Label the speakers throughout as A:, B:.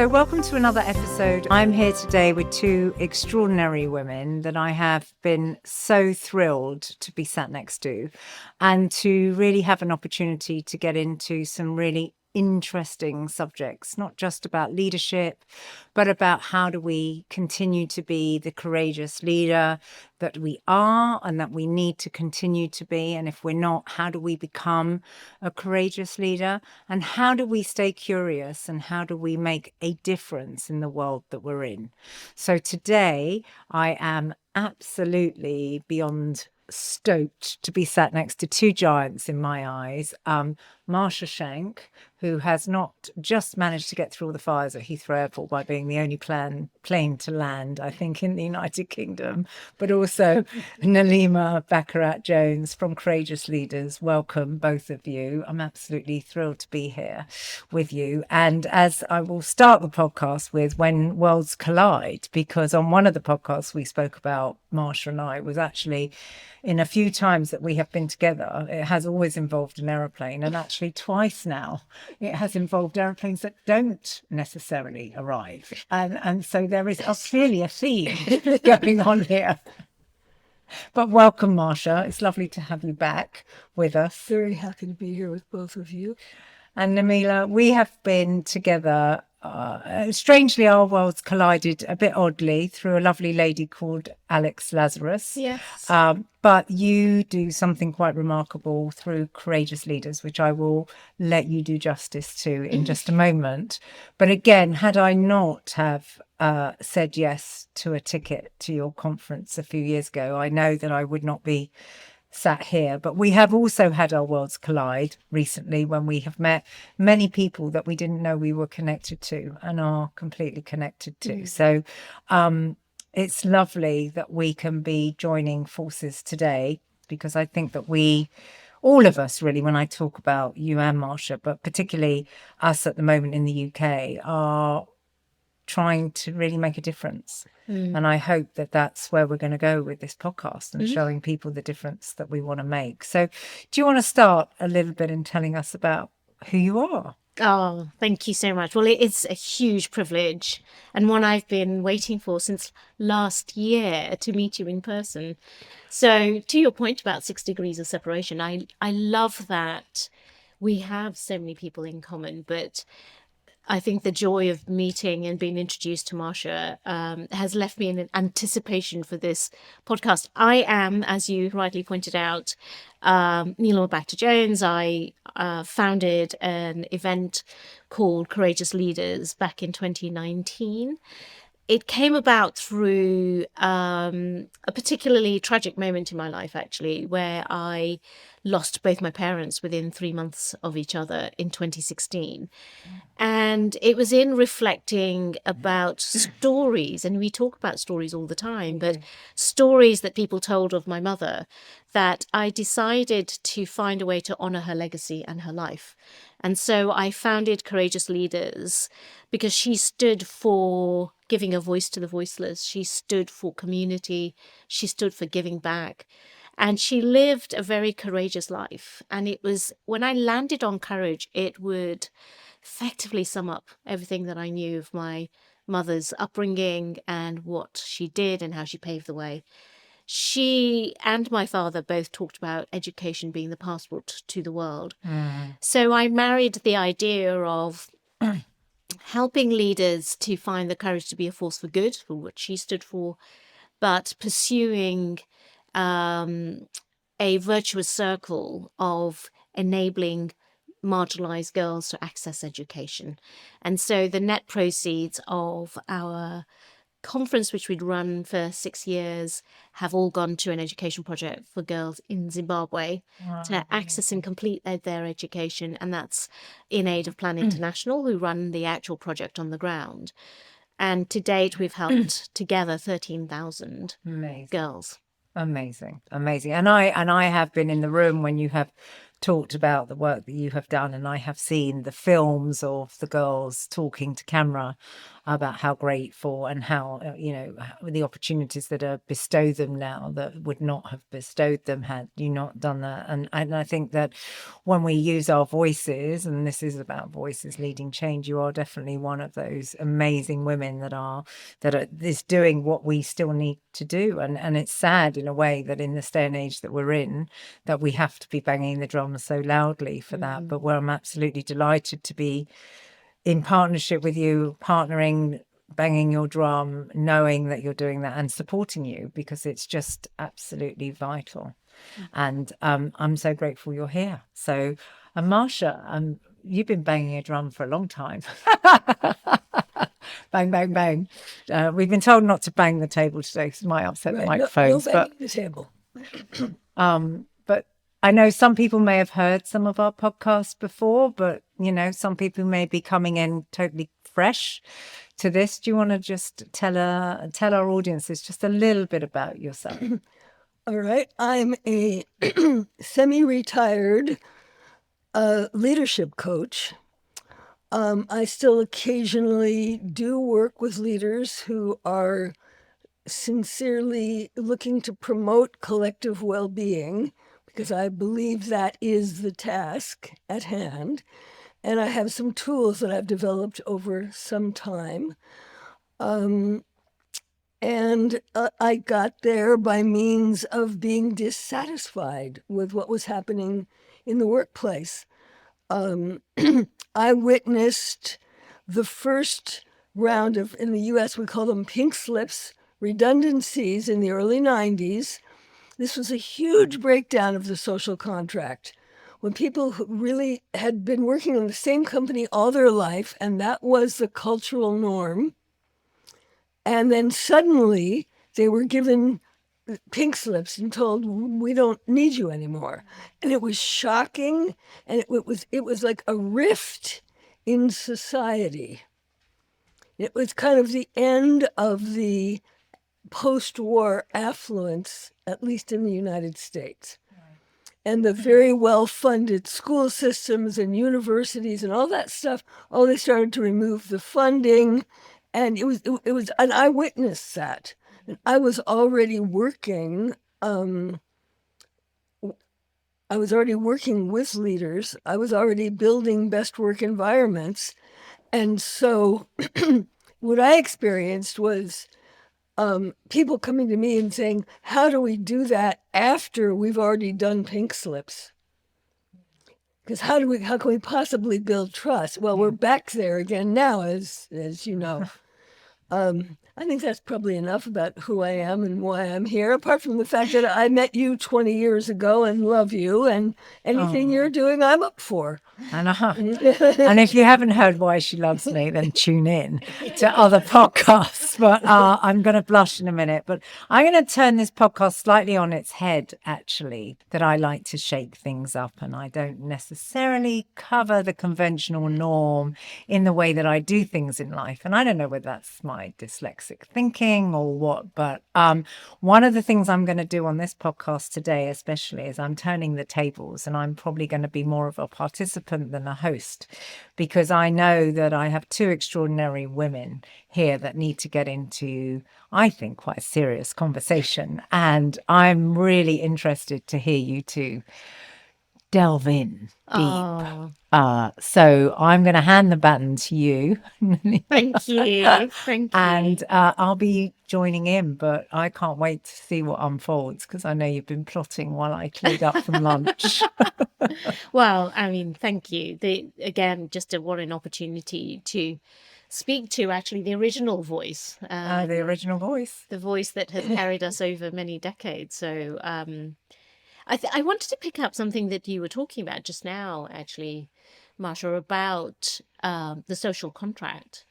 A: So welcome to another episode. I'm here today with two extraordinary women that I have been so thrilled to be sat next to and to really have an opportunity to get into some really interesting subjects, not just about leadership, but about how do we continue to be the courageous leader that we are and that we need to continue to be. And if we're not, how do we become a courageous leader? And how do we stay curious? And how do we make a difference in the world that we're in? So today I am absolutely beyond stoked to be sat next to two giants in my eyes. Marsha Shenk, who has not just managed to get through all the fires at Heathrow Airport by being the only plane to land, I think, in the United Kingdom, but also Nalima Bhakta-Jones from Courageous Leaders. Welcome, both of you. I'm absolutely thrilled to be here with you. And as I will start the podcast with when worlds collide, because on one of the podcasts we spoke about, Marsha and I, was actually in a few times that we have been together, it has always involved an aeroplane, and actually twice now it has involved aeroplanes that don't necessarily arrive. And so there is clearly a theme going on here. But welcome, Marsha. It's lovely to have you back with us.
B: Very happy to be here with both of you.
A: And Namila, we have been together. Strangely, our worlds collided a bit oddly through a lovely lady called Alex Lazarus.
B: Yes.
A: But you do something quite remarkable through Courageous Leaders, which I will let you do justice to in just a moment. But again, had I not have said yes to a ticket to your conference a few years ago, I know that I would not be sat here. But we have also had our worlds collide recently when we have met many people that we didn't know we were connected to and are completely connected to. So it's lovely that we can be joining forces today, because I think that all of us really, when I talk about you and Marsha, but particularly us at the moment in the UK, are trying to really make a difference. And I hope that that's where we're going to go with this podcast and showing people the difference that we want to make. So do you want to start a little bit in telling us about who you are?
C: Oh, thank you so much. Well, it is a huge privilege and one I've been waiting for since last year to meet you in person. So to your point about 6 degrees of separation, I love that we have so many people in common, but I think the joy of meeting and being introduced to Marsha has left me in anticipation for this podcast. I am, as you rightly pointed out, Nalima Bhakta-Jones. I founded an event called Courageous Leaders back in 2019. It came about through a particularly tragic moment in my life, actually, where I lost both my parents within 3 months of each other in 2016. And it was in reflecting about stories, and we talk about stories all the time, but stories that people told of my mother, that I decided to find a way to honour her legacy and her life. And so I founded Courageous Leaders because she stood for giving a voice to the voiceless. She stood for community. She stood for giving back. And she lived a very courageous life. And it was, when I landed on courage, it would effectively sum up everything that I knew of my mother's upbringing and what she did and how she paved the way. She and my father both talked about education being the passport to the world. So I married the idea of helping leaders to find the courage to be a force for good, for what she stood for, but pursuing a virtuous circle of enabling marginalized girls to access education. And so the net proceeds of our conference, which we'd run for 6 years, have all gone to an education project for girls in Zimbabwe to access and complete their education. And that's in aid of Plan International, who run the actual project on the ground. And to date, we've helped together 13,000 girls.
A: Amazing. And I have been in the room when you have talked about the work that you have done, and I have seen the films of the girls talking to camera about how grateful and how, the opportunities that are bestowed them now that would not have bestowed them had you not done that. And I think that when we use our voices, and this is about voices leading change, you are definitely one of those amazing women that are is doing what we still need to do. And it's sad in a way that in this day and age that we're in, that we have to be banging the drum so loudly for that. But I'm absolutely delighted to be in partnership with you, partnering, banging your drum, knowing that you're doing that and supporting you, because it's just absolutely vital. And I'm so grateful you're here. So, Marsha, you've been banging a drum for a long time. Bang, bang, bang. We've been told not to bang the table today because it might upset the microphones.
B: No banging the table.
A: But I know some people may have heard some of our podcasts before, but, some people may be coming in totally fresh to this. Do you want to just tell our audiences just a little bit about yourself?
B: All right. I'm a semi-retired leadership coach. I still occasionally do work with leaders who are sincerely looking to promote collective well-being, because I believe that is the task at hand. And I have some tools that I've developed over some time. And I got there by means of being dissatisfied with what was happening in the workplace. I witnessed the first round of, in the US, we call them pink slips, redundancies in the early 90s. This was a huge breakdown of the social contract, when people who really had been working in the same company all their life, and that was the cultural norm. And then suddenly they were given pink slips and told, we don't need you anymore. And it was shocking. And it was like a rift in society. It was kind of the end of the post-war affluence, at least in the United States. And the very well-funded school systems and universities and all that stuff, they started to remove the funding. And it was, and I witnessed that. And I was already working, with leaders. I was already building best work environments. And so what I experienced was people coming to me and saying, how do we do that after we've already done pink slips? Because how can we possibly build trust? Well, we're back there again now, as you know. I think that's probably enough about who I am and why I'm here, apart from the fact that I met you 20 years ago and love you, and anything you're doing, I'm up for.
A: And if you haven't heard why she loves me, then tune in to other podcasts. But I'm going to blush in a minute. But I'm going to turn this podcast slightly on its head, actually, that I like to shake things up. And I don't necessarily cover the conventional norm in the way that I do things in life. And I don't know whether that's my dyslexic thinking or what. But one of the things I'm going to do on this podcast today, especially, is I'm turning the tables. And I'm probably going to be more of a participant than a host, because I know that I have two extraordinary women here that need to get into, I think, quite a serious conversation. And I'm really interested to hear you two delve in deep. So I'm going to hand the baton to you.
C: Thank you. Thank you.
A: And I'll be joining in, but I can't wait to see what unfolds, because I know you've been plotting while I cleared up from lunch.
C: Well, I mean, thank you. Again, just what an opportunity to speak to actually the original voice.
A: The original voice.
C: The voice that has carried us over many decades. So I wanted to pick up something that you were talking about just now, actually, Marsha, about the social contract.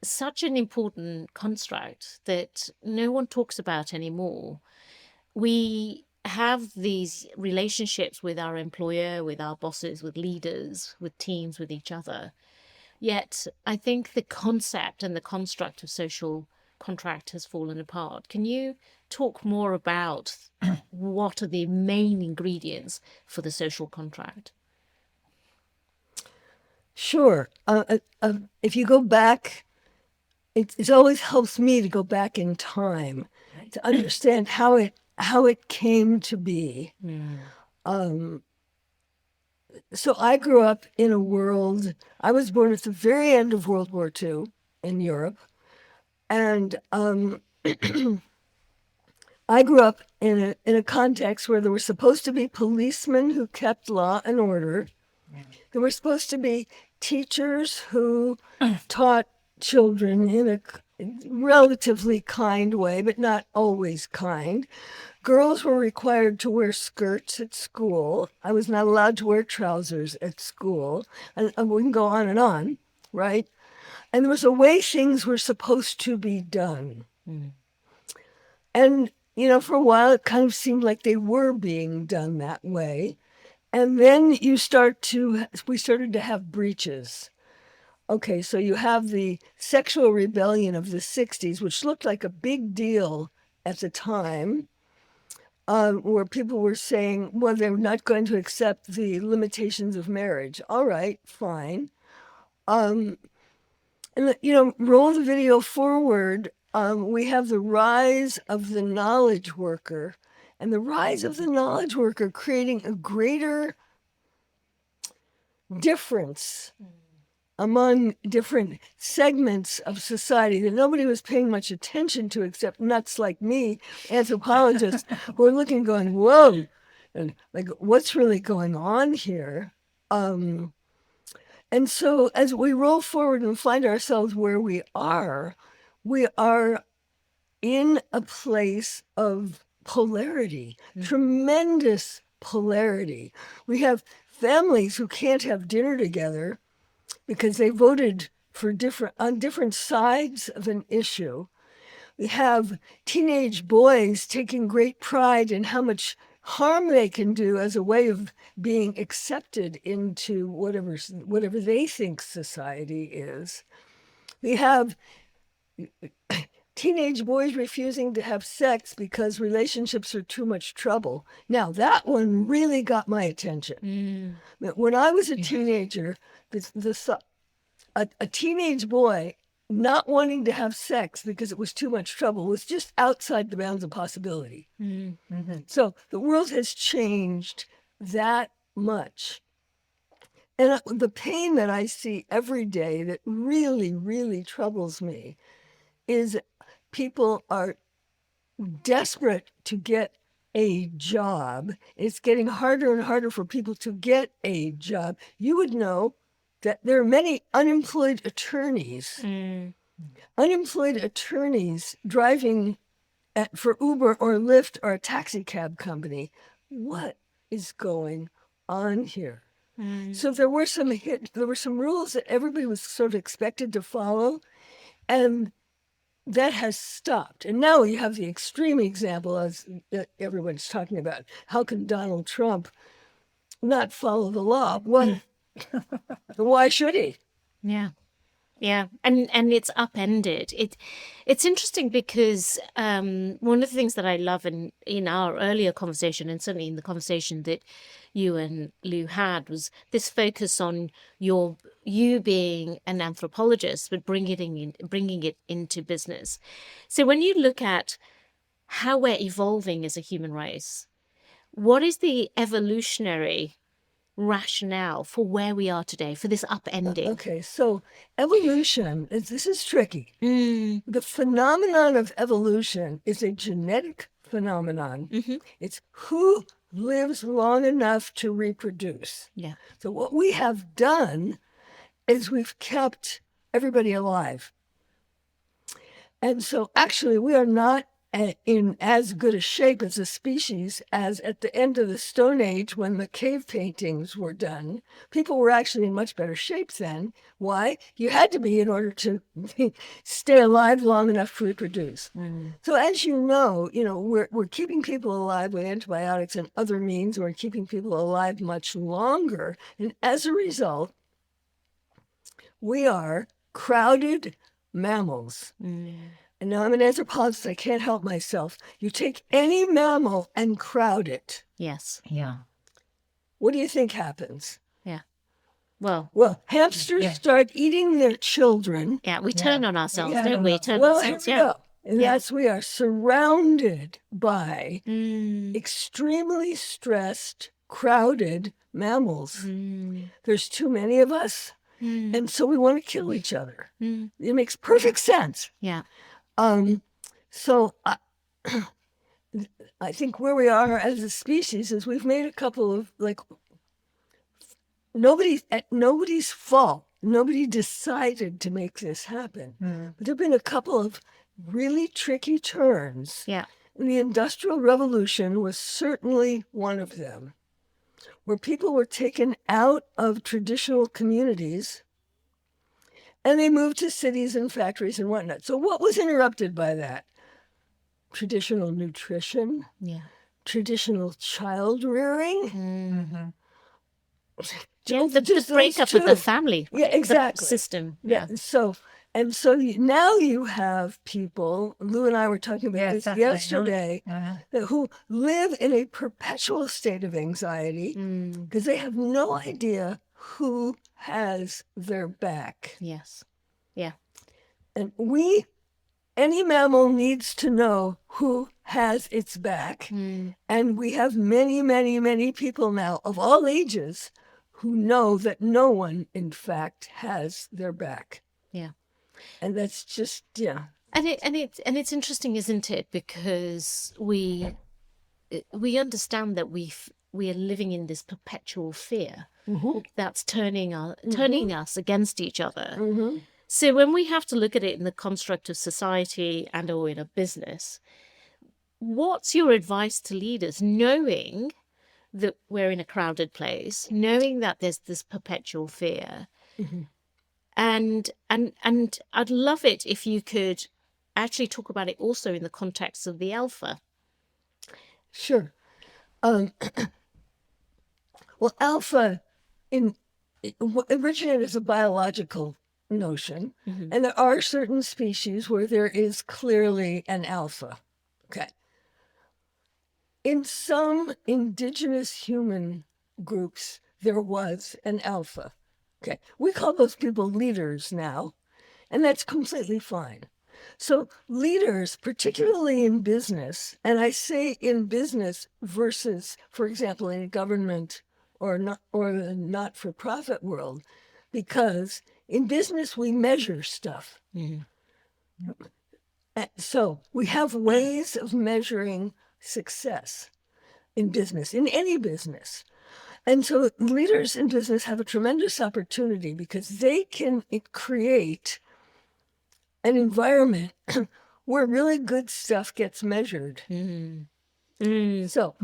C: Such an important construct that no one talks about anymore. We have these relationships with our employer, with our bosses, with leaders, with teams, with each other. Yet I think the concept and the construct of social contract has fallen apart. Can you talk more about what are the main ingredients for the social contract?
B: Sure. If you go back, it always helps me to go back in time to understand how it came to be. So I grew up in a world. I was born at the very end of World War II in Europe, and I grew up in a context where there were supposed to be policemen who kept law and order. There were supposed to be teachers who taught children in a relatively kind way, but not always kind. Girls were required to wear skirts at school. I was not allowed to wear trousers at school. And we can go on, right? And there was a way things were supposed to be done. And, for a while, it kind of seemed like they were being done that way. And then we started to have breaches. Okay, so you have the sexual rebellion of the 60s, which looked like a big deal at the time, where people were saying, well, they're not going to accept the limitations of marriage. All right, fine. And, roll the video forward, we have the rise of the knowledge worker, and the rise of the knowledge worker creating a greater difference among different segments of society that nobody was paying much attention to except nuts like me, anthropologists, who are looking going, whoa, and like, what's really going on here? And so as we roll forward and find ourselves where we are in a place of polarity, tremendous polarity. We have families who can't have dinner together because they voted for on different sides of an issue. We have teenage boys taking great pride in how much harm they can do as a way of being accepted into whatever they think society is. We have teenage boys refusing to have sex because relationships are too much trouble. Now, that one really got my attention. When I was a teenager, a teenage boy not wanting to have sex because it was too much trouble was just outside the bounds of possibility. So the world has changed that much. And the pain that I see every day that really, really troubles me is people are desperate to get a job. It's getting harder and harder for people to get a job. You would know that there are many unemployed attorneys. Unemployed attorneys driving for Uber or Lyft or a taxi cab company. What is going on here? So there were some rules that everybody was sort of expected to follow, and that has stopped. And now you have the extreme example, as everyone's talking about. How can Donald Trump not follow the law? Well, why should he?
C: Yeah, and it's upended. It's interesting because one of the things that I love in our earlier conversation, and certainly in the conversation that you and Lou had, was this focus on you being an anthropologist, but bringing it into business. So when you look at how we're evolving as a human race, what is the evolutionary rationale for where we are today, for this upending?
B: Okay, so evolution, this is tricky. The phenomenon of evolution is a genetic phenomenon. It's who lives long enough to reproduce. So what we have done is we've kept everybody alive. And so actually we are not in as good a shape as a species as at the end of the Stone Age when the cave paintings were done. People were actually in much better shape then. Why? You had to be in order to stay alive long enough to reproduce. So as you know, we're keeping people alive with antibiotics and other means. We're keeping people alive much longer. And as a result, we are crowded mammals. and now I'm an anthropologist, I can't help myself. You take any mammal and crowd it.
C: Yes.
A: Yeah.
B: What do you think happens?
C: Yeah. Well,
B: Well, hamsters start eating their children.
C: yeah, we turn on ourselves,
B: Yeah.
C: don't we? Turn
B: Well, here
C: ourselves,
B: we
C: yeah.
B: go. And that's, we are surrounded by
C: Mm,
B: extremely stressed, crowded mammals.
C: mm,
B: There's too many of us,
C: mm,
B: and so we want to kill each other.
C: mm.
B: It makes perfect sense.
C: Yeah.
B: So I think where we are as a species is we've made a couple of, like, nobody's fault. Nobody decided to make this happen. But there have been a couple of really tricky turns.
C: Yeah.
B: And the Industrial Revolution was certainly one of them, where people were taken out of traditional communities and they moved to cities and factories and whatnot. So what was interrupted by that? Traditional nutrition,
C: Yeah.
B: traditional child rearing.
C: Mm.
B: Yeah,
C: The
B: just
C: breakup
B: those
C: of the
B: two.
C: family
B: Yeah, exactly.
C: system.
B: Yeah. So now you have people. Lou and I were talking about this
A: definitely.
B: yesterday, who live in a perpetual state of anxiety
C: Mm.
B: because they have no idea who has their back.
C: Yes. Yeah.
B: And any mammal needs to know who has its back.
C: Mm.
B: And we have many, many, many people now of all ages who know that no one, in fact, has their back.
C: Yeah.
B: And that's just, yeah.
C: And it's interesting, isn't it? Because we understand that we are living in this perpetual fear that's turning us against each other. So when we have to look at it in the construct of society and or in a business, what's your advice to leaders, knowing that we're in a crowded place, knowing that there's this perpetual fear? And I'd love it if you could actually talk about it also in the context of the alpha.
B: Sure. Well, alpha originated as a biological notion, and there are certain species where there is clearly an alpha. Okay. In some indigenous human groups, there was an alpha. Okay. We call those people leaders now, and that's completely fine. So leaders, particularly in business, and I say in business versus, for example, in government or the not-for-profit world, because in business we measure stuff. So we have ways of measuring success in business, in any business. And so leaders in business have a tremendous opportunity because they can create an environment where really good stuff gets measured. So,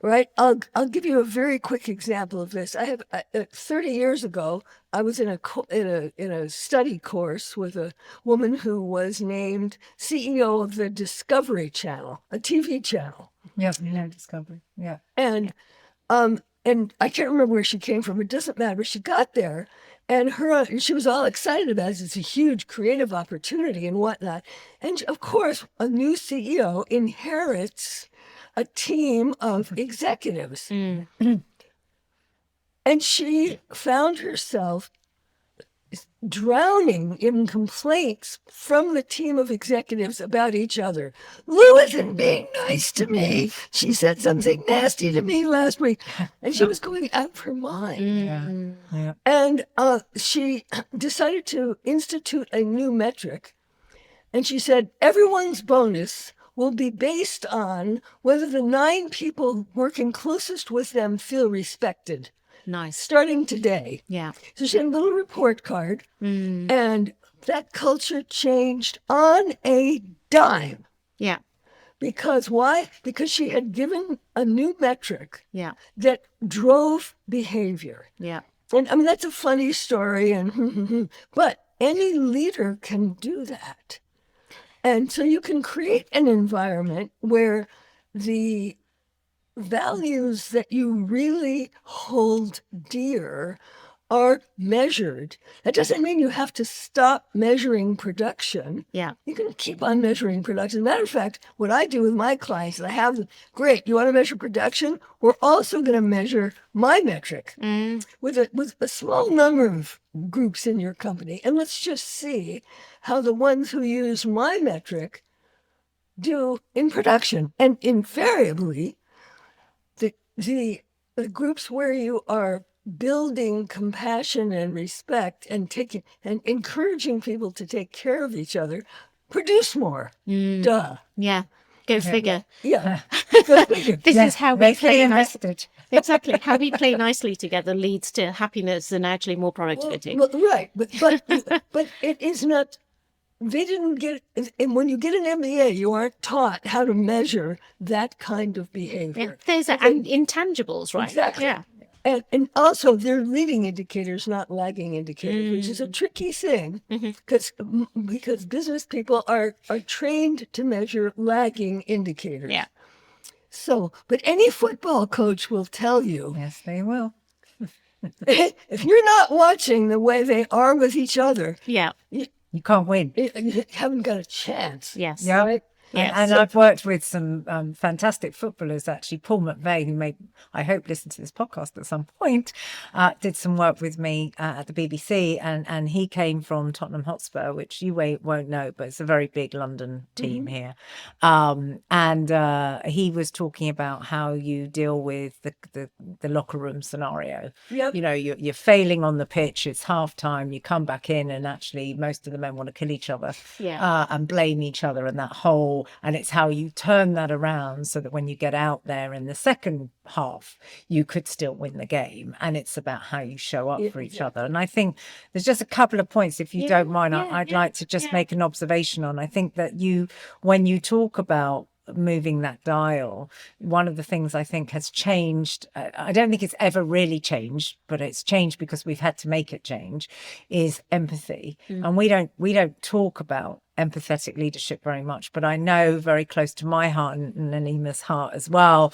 B: right, I'll give you a very quick example of this. I have 30 years ago, I was in a study course with a woman who was named CEO of the Discovery Channel, a TV channel.
A: Yeah, Discovery. Yeah.
B: And I can't remember where she came from. It doesn't matter. But she got there, and she was all excited about it. It's a huge creative opportunity and whatnot. And of course, a new CEO inherits a team of executives. And she found herself drowning in complaints from the team of executives about each other. Lou isn't being nice to me. She said something nasty to me last week. And she was going out of her mind.
A: Yeah.
B: And she decided to institute a new metric. And she said, everyone's bonus will be based on whether the 9 people working closest with them feel respected.
C: Nice.
B: Starting today.
C: Yeah.
B: So she had a little report card, and that culture changed on a dime.
C: Yeah.
B: Because why? Because she had given a new metric
C: Yeah.
B: that drove behavior.
C: Yeah.
B: And I mean, that's a funny story, but any leader can do that. And so you can create an environment where the values that you really hold dear are measured. That doesn't mean you have to stop measuring production.
C: Yeah.
B: You can keep on measuring production. As a matter of fact, what I do with my clients, I have them, great, you want to measure production? We're also going to measure my metric with a small number of groups in your company. And let's just see how the ones who use my metric do in production. And invariably, the groups where you are building compassion and respect and taking and encouraging people to take care of each other produce more. Duh.
C: Yeah. Go figure.
B: Yeah. Go figure.
C: This is how we play
A: invested.
C: Exactly. How we play nicely together leads to happiness and actually more productivity.
B: Well, right. But it is not. They didn't get. And when you get an MBA, you aren't taught how to measure that kind of behavior.
C: Yeah. There's and intangibles, right?
B: Exactly.
C: Yeah.
B: And also, they're leading indicators, not lagging indicators, which is a tricky thing because business people are trained to measure lagging indicators.
C: Yeah.
B: So, but any football coach will tell you,
A: Yes, they will.
B: if you're not watching the way they are with each other,
C: Yeah.
A: You can't win.
B: you haven't got a chance.
C: Yes.
A: Yeah.
B: Right?
C: Yes.
A: And I've worked with some fantastic footballers, actually. Paul McVeigh, who may, I hope, listen to this podcast at some point, did some work with me at the BBC. And he came from Tottenham Hotspur, which you won't know, but it's a very big London team here. And he was talking about how you deal with the locker room scenario.
B: Yep.
A: You know, you're failing on the pitch, it's half time, you come back in, and actually most of the men want to kill each other and blame each other, and that whole. And it's how you turn that around so that when you get out there in the second half, you could still win the game. And it's about how you show up for each other. And I think there's just a couple of points, if you don't mind, I'd like to just make an observation on. I think that when you talk about moving that dial, one of the things I think has changed, I don't think it's ever really changed, but it's changed because we've had to make it change, is empathy. And we don't talk about empathetic leadership very much, but I know very close to my heart and Nanima's heart as well.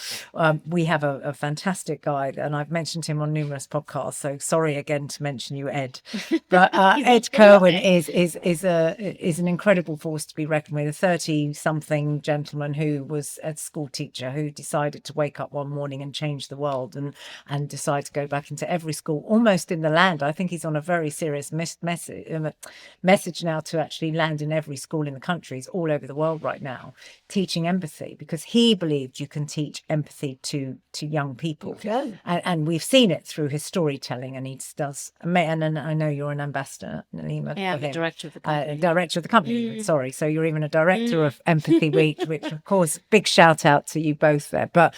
A: We have a fantastic guy, and I've mentioned him on numerous podcasts. So sorry again to mention you, Ed, but Ed Kerwin is an incredible force to be reckoned with. A 30-something gentleman who was a school teacher who decided to wake up one morning and change the world, and decide to go back into every school almost in the land. I think he's on a very serious message now to actually land in every school in the countries all over the world right now, teaching empathy, because he believed you can teach empathy to young people.
B: Okay.
A: And we've seen it through his storytelling, and he does. And I know you're an ambassador, Nalima.
C: Yeah, the director of the company.
A: Director of the company. Sorry, so you're even a director of Empathy Week, which of course, big shout out to you both there. But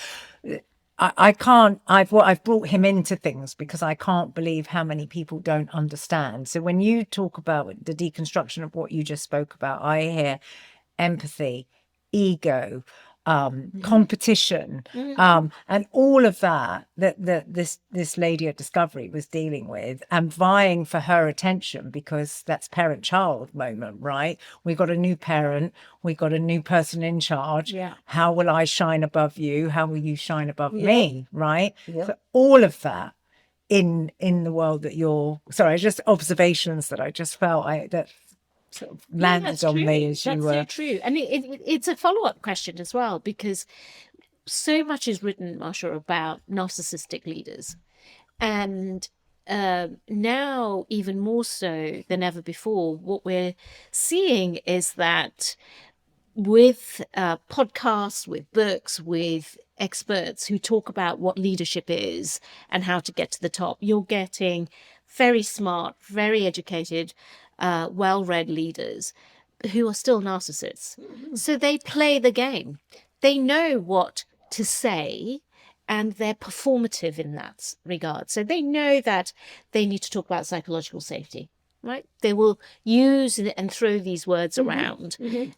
A: I can't. I've brought him into things because I can't believe how many people don't understand. So when you talk about the deconstruction of what you just spoke about, I hear empathy, ego, competition, and all of that this lady at Discovery was dealing with and vying for her attention, because that's parent-child moment, right? We got a new parent, we got a new person in charge.
C: Yeah.
A: How will I shine above you? How will you shine above me? Right?
B: Yeah.
A: So all of that in the world that just observations that I just felt that sort of landed on me as you were.
C: That's so true. And it's a follow-up question as well, because so much is written, Marsha, about narcissistic leaders. And now, even more so than ever before, what we're seeing is that with podcasts, with books, with experts who talk about what leadership is and how to get to the top, you're getting very smart, very educated, well-read leaders who are still narcissists. So they play the game. They know what to say, and they're performative in that regard. So they know that they need to talk about psychological safety, right? They will use and throw these words around,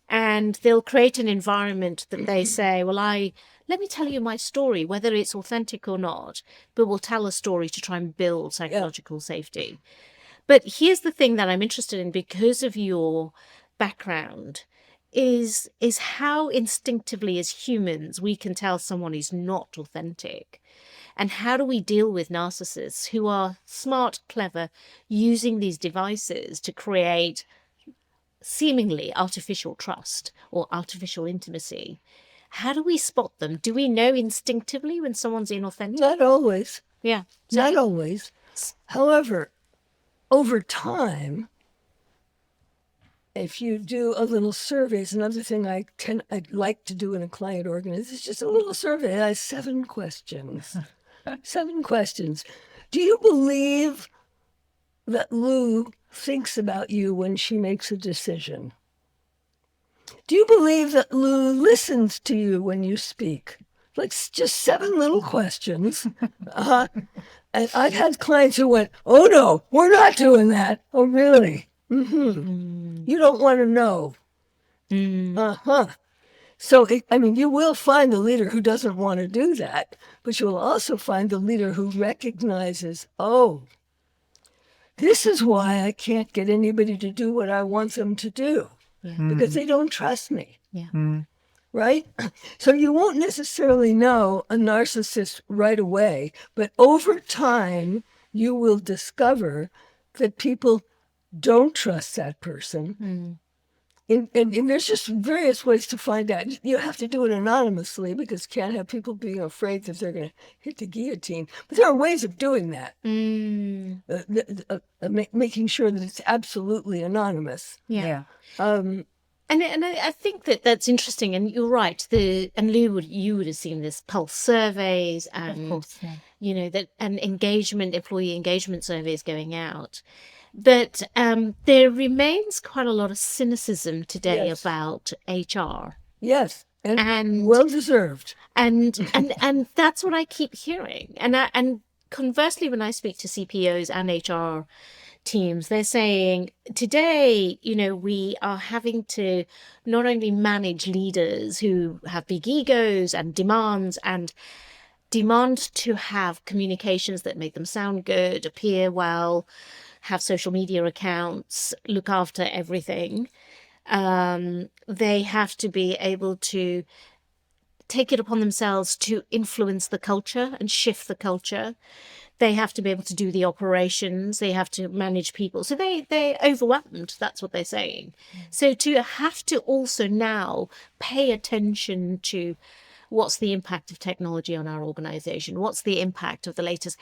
C: and they'll create an environment that they say, well, let me tell you my story, whether it's authentic or not, but we'll tell a story to try and build psychological safety. But here's the thing that I'm interested in, because of your background, is how instinctively as humans we can tell someone is not authentic. And how do we deal with narcissists who are smart, clever, using these devices to create seemingly artificial trust or artificial intimacy? How do we spot them? Do we know instinctively when someone's inauthentic?
B: Not always.
C: Yeah.
B: Not always. However, over time, if you do a little survey, it's another thing I'd like to do in a client organization. It's just a little survey. It has 7 questions. 7 questions. Do you believe that Lou thinks about you when she makes a decision? Do you believe that Lou listens to you when you speak? Like just 7 little questions. And I've had clients who went, "Oh no, we're not doing that." "Oh really? Mm-hmm. You don't want to know." So, you will find the leader who doesn't want to do that, but you will also find the leader who recognizes, oh, this is why I can't get anybody to do what I want them to do, because they don't trust me.
C: Yeah.
B: Right? So you won't necessarily know a narcissist right away, but over time, you will discover that people don't trust that person. And there's just various ways to find out. You have to do it anonymously because you can't have people being afraid that they're going to hit the guillotine. But there are ways of doing that, making sure that it's absolutely anonymous.
C: Yeah. And I think that's interesting, and you're right. And Lou, you would have seen this pulse surveys and,
A: Of course, yeah.
C: and employee engagement surveys going out. But there remains quite a lot of cynicism today about HR.
B: Yes, and well deserved.
C: And that's what I keep hearing. And conversely, when I speak to CPOs and HR teams, they're saying today, we are having to not only manage leaders who have big egos and demands and demand to have communications that make them sound good, appear well, have social media accounts, look after everything. They have to be able to take it upon themselves to influence the culture and shift the culture. They have to be able to do the operations. They have to manage people. So they're overwhelmed. That's what they're saying. So to have to also now pay attention to what's the impact of technology on our organization? What's the impact of the latest?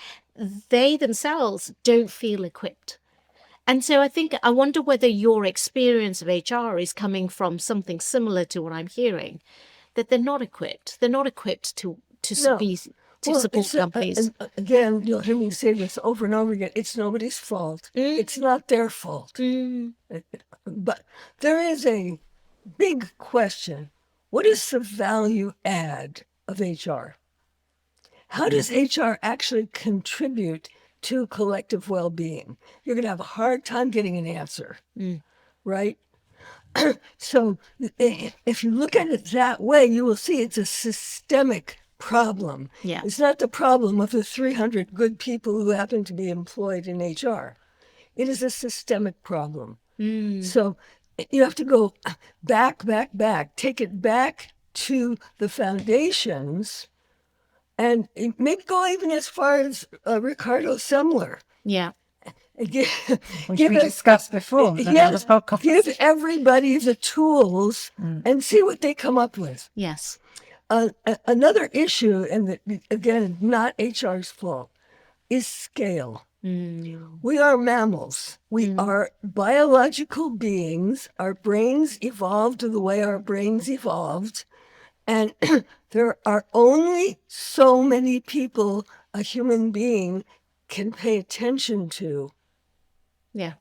C: They themselves don't feel equipped. And so I wonder whether your experience of HR is coming from something similar to what I'm hearing, that they're not equipped. They're not equipped to support companies.
B: And again, you'll hear me say this over and over again. It's nobody's fault. It's not their fault. But there is a big question. What is the value add of HR? How does HR actually contribute to collective well-being? You're going to have a hard time getting an answer, right? So if you look at it that way, you will see it's a systemic problem.
C: Yeah.
B: It's not the problem of the 300 good people who happen to be employed in HR. It is a systemic problem. So you have to go back, take it back to the foundations, and maybe go even as far as Ricardo Semler.
C: Yeah.
A: Which we discussed before.
B: Yes, give everybody the tools and see what they come up with.
C: Yes.
B: Another issue, and again, not HR's fault, is scale. We are mammals. We are biological beings. Our brains evolved the way our brains evolved. And there are only so many people a human being can pay attention to.
C: Yeah.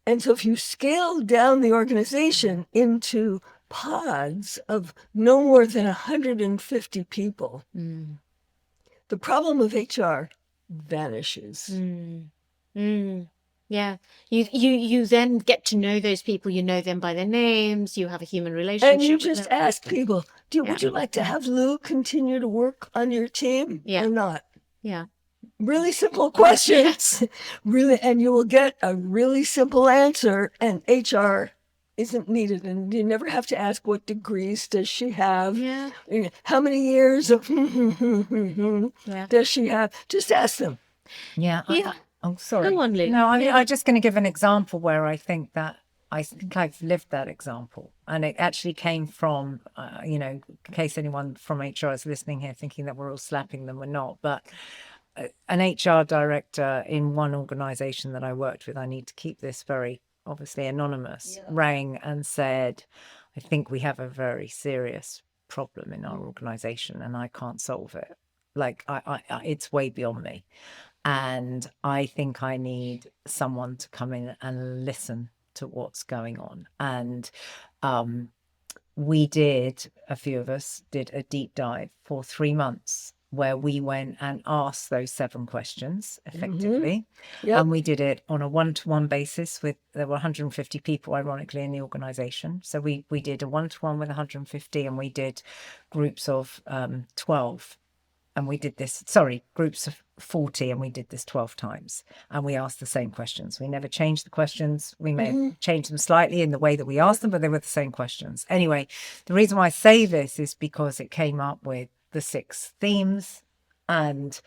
B: And so if you scale down the organization into pods of no more than 150 people, the problem of HR vanishes.
C: Yeah. You then get to know those people. You know them by their names. You have a human relationship.
B: And you just ask people, would you like to have Lou continue to work on your team or not?
C: Yeah.
B: Really simple questions. Really, and you will get a really simple answer, and HR isn't needed. And you never have to ask, what degrees does she have?
C: Yeah.
B: How many years of
C: Yeah.
B: does she have? Just ask them.
A: Yeah.
C: Yeah.
A: Oh, sorry.
C: Go on, Lou.
A: No,
C: Yeah.
A: I'm just going to give an example where I think I've lived that example, and it actually came from, in case anyone from HR is listening here thinking that we're all slapping them, we're not. But an HR director in one organisation that I worked with, I need to keep this very obviously anonymous, rang and said, "I think we have a very serious problem in our organisation, and I can't solve it. Like, it's way beyond me. And I think I need someone to come in and listen to what's going on." And a few of us did a deep dive for 3 months where we went and asked those 7 questions effectively.
B: Yep.
A: And we did it on a one-to-one basis there were 150 people, ironically, in the organization. So we did a one-to-one with 150, and we did groups of 12. And we did this, groups of 40, and we did this 12 times. And we asked the same questions. We never changed the questions. We may have changed them slightly in the way that we asked them, but they were the same questions. Anyway, the reason why I say this is because it came up with the 6 themes, and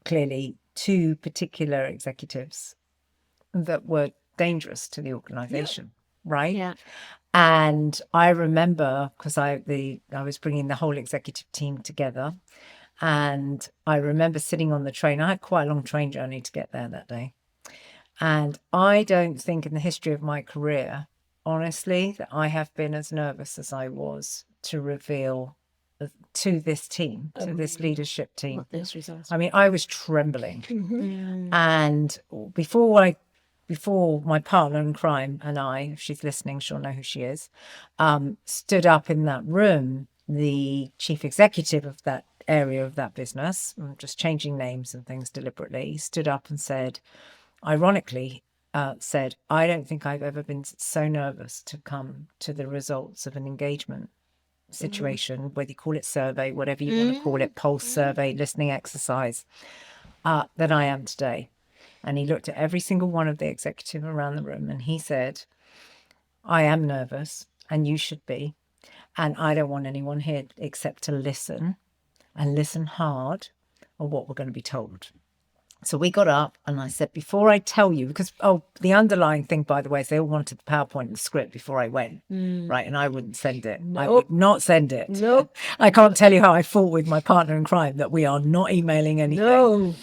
A: clearly 2 particular executives that were dangerous to the organization, right?
C: Yeah.
A: And I remember, because I was bringing the whole executive team together, and I remember sitting on the train. I had quite a long train journey to get there that day. And I don't think in the history of my career, honestly, that I have been as nervous as I was to reveal to this team, to this leadership team.
C: What those results.
A: I mean, I was trembling. And before my partner in crime and I, if she's listening, she'll know who she is, stood up in that room, the chief executive of that area of that business, I'm just changing names and things deliberately, stood up and said, ironically, I don't think I've ever been so nervous to come to the results of an engagement situation, whether you call it survey, whatever you want to call it, pulse survey, listening exercise, than I am today. And he looked at every single one of the executive around the room and he said, "I am nervous, and you should be. And I don't want anyone here except to listen, and listen hard, or what we're going to be told." So we got up and I said, before I tell you, because, the underlying thing, by the way, is they all wanted the PowerPoint and the script before I went, right? And I wouldn't send it. I would not send it.
B: Nope.
A: I can't tell you how I fought with my partner in crime that we are not emailing anything.
B: No.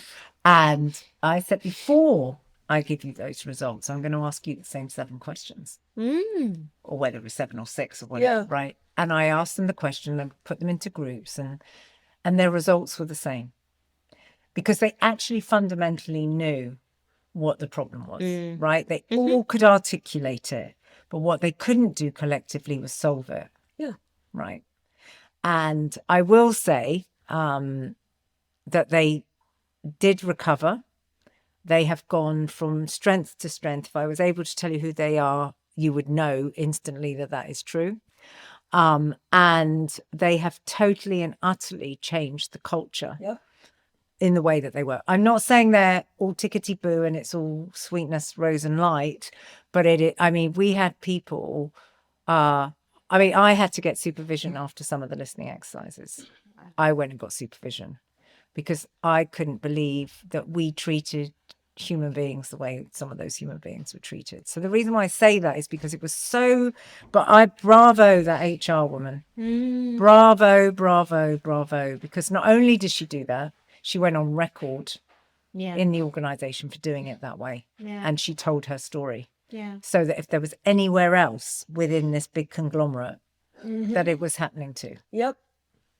A: And I said, before I give you those results, I'm going to ask you the same 7 questions, or whether it was 7 or 6 or whatever, right? And I asked them the question and put them into groups, and their results were the same, because they actually fundamentally knew what the problem was, right? They all could articulate it, but what they couldn't do collectively was solve it.
B: Yeah.
A: Right. And I will say that they did recover. They have gone from strength to strength. If I was able to tell you who they are, you would know instantly that is true. And they have totally and utterly changed the culture in the way that they were. I'm not saying they're all tickety-boo and it's all sweetness, rose and light, but we had people, I had to get supervision after some of the listening exercises. I went and got supervision because I couldn't believe that we treated human beings the way some of those human beings were treated. So the reason why I say that is because it was so, bravo that HR woman. Bravo, because not only did she do that, she went on record in the organization for doing it that way. And she told her story. So that if there was anywhere else within this big conglomerate that it was happening to.
B: Yep.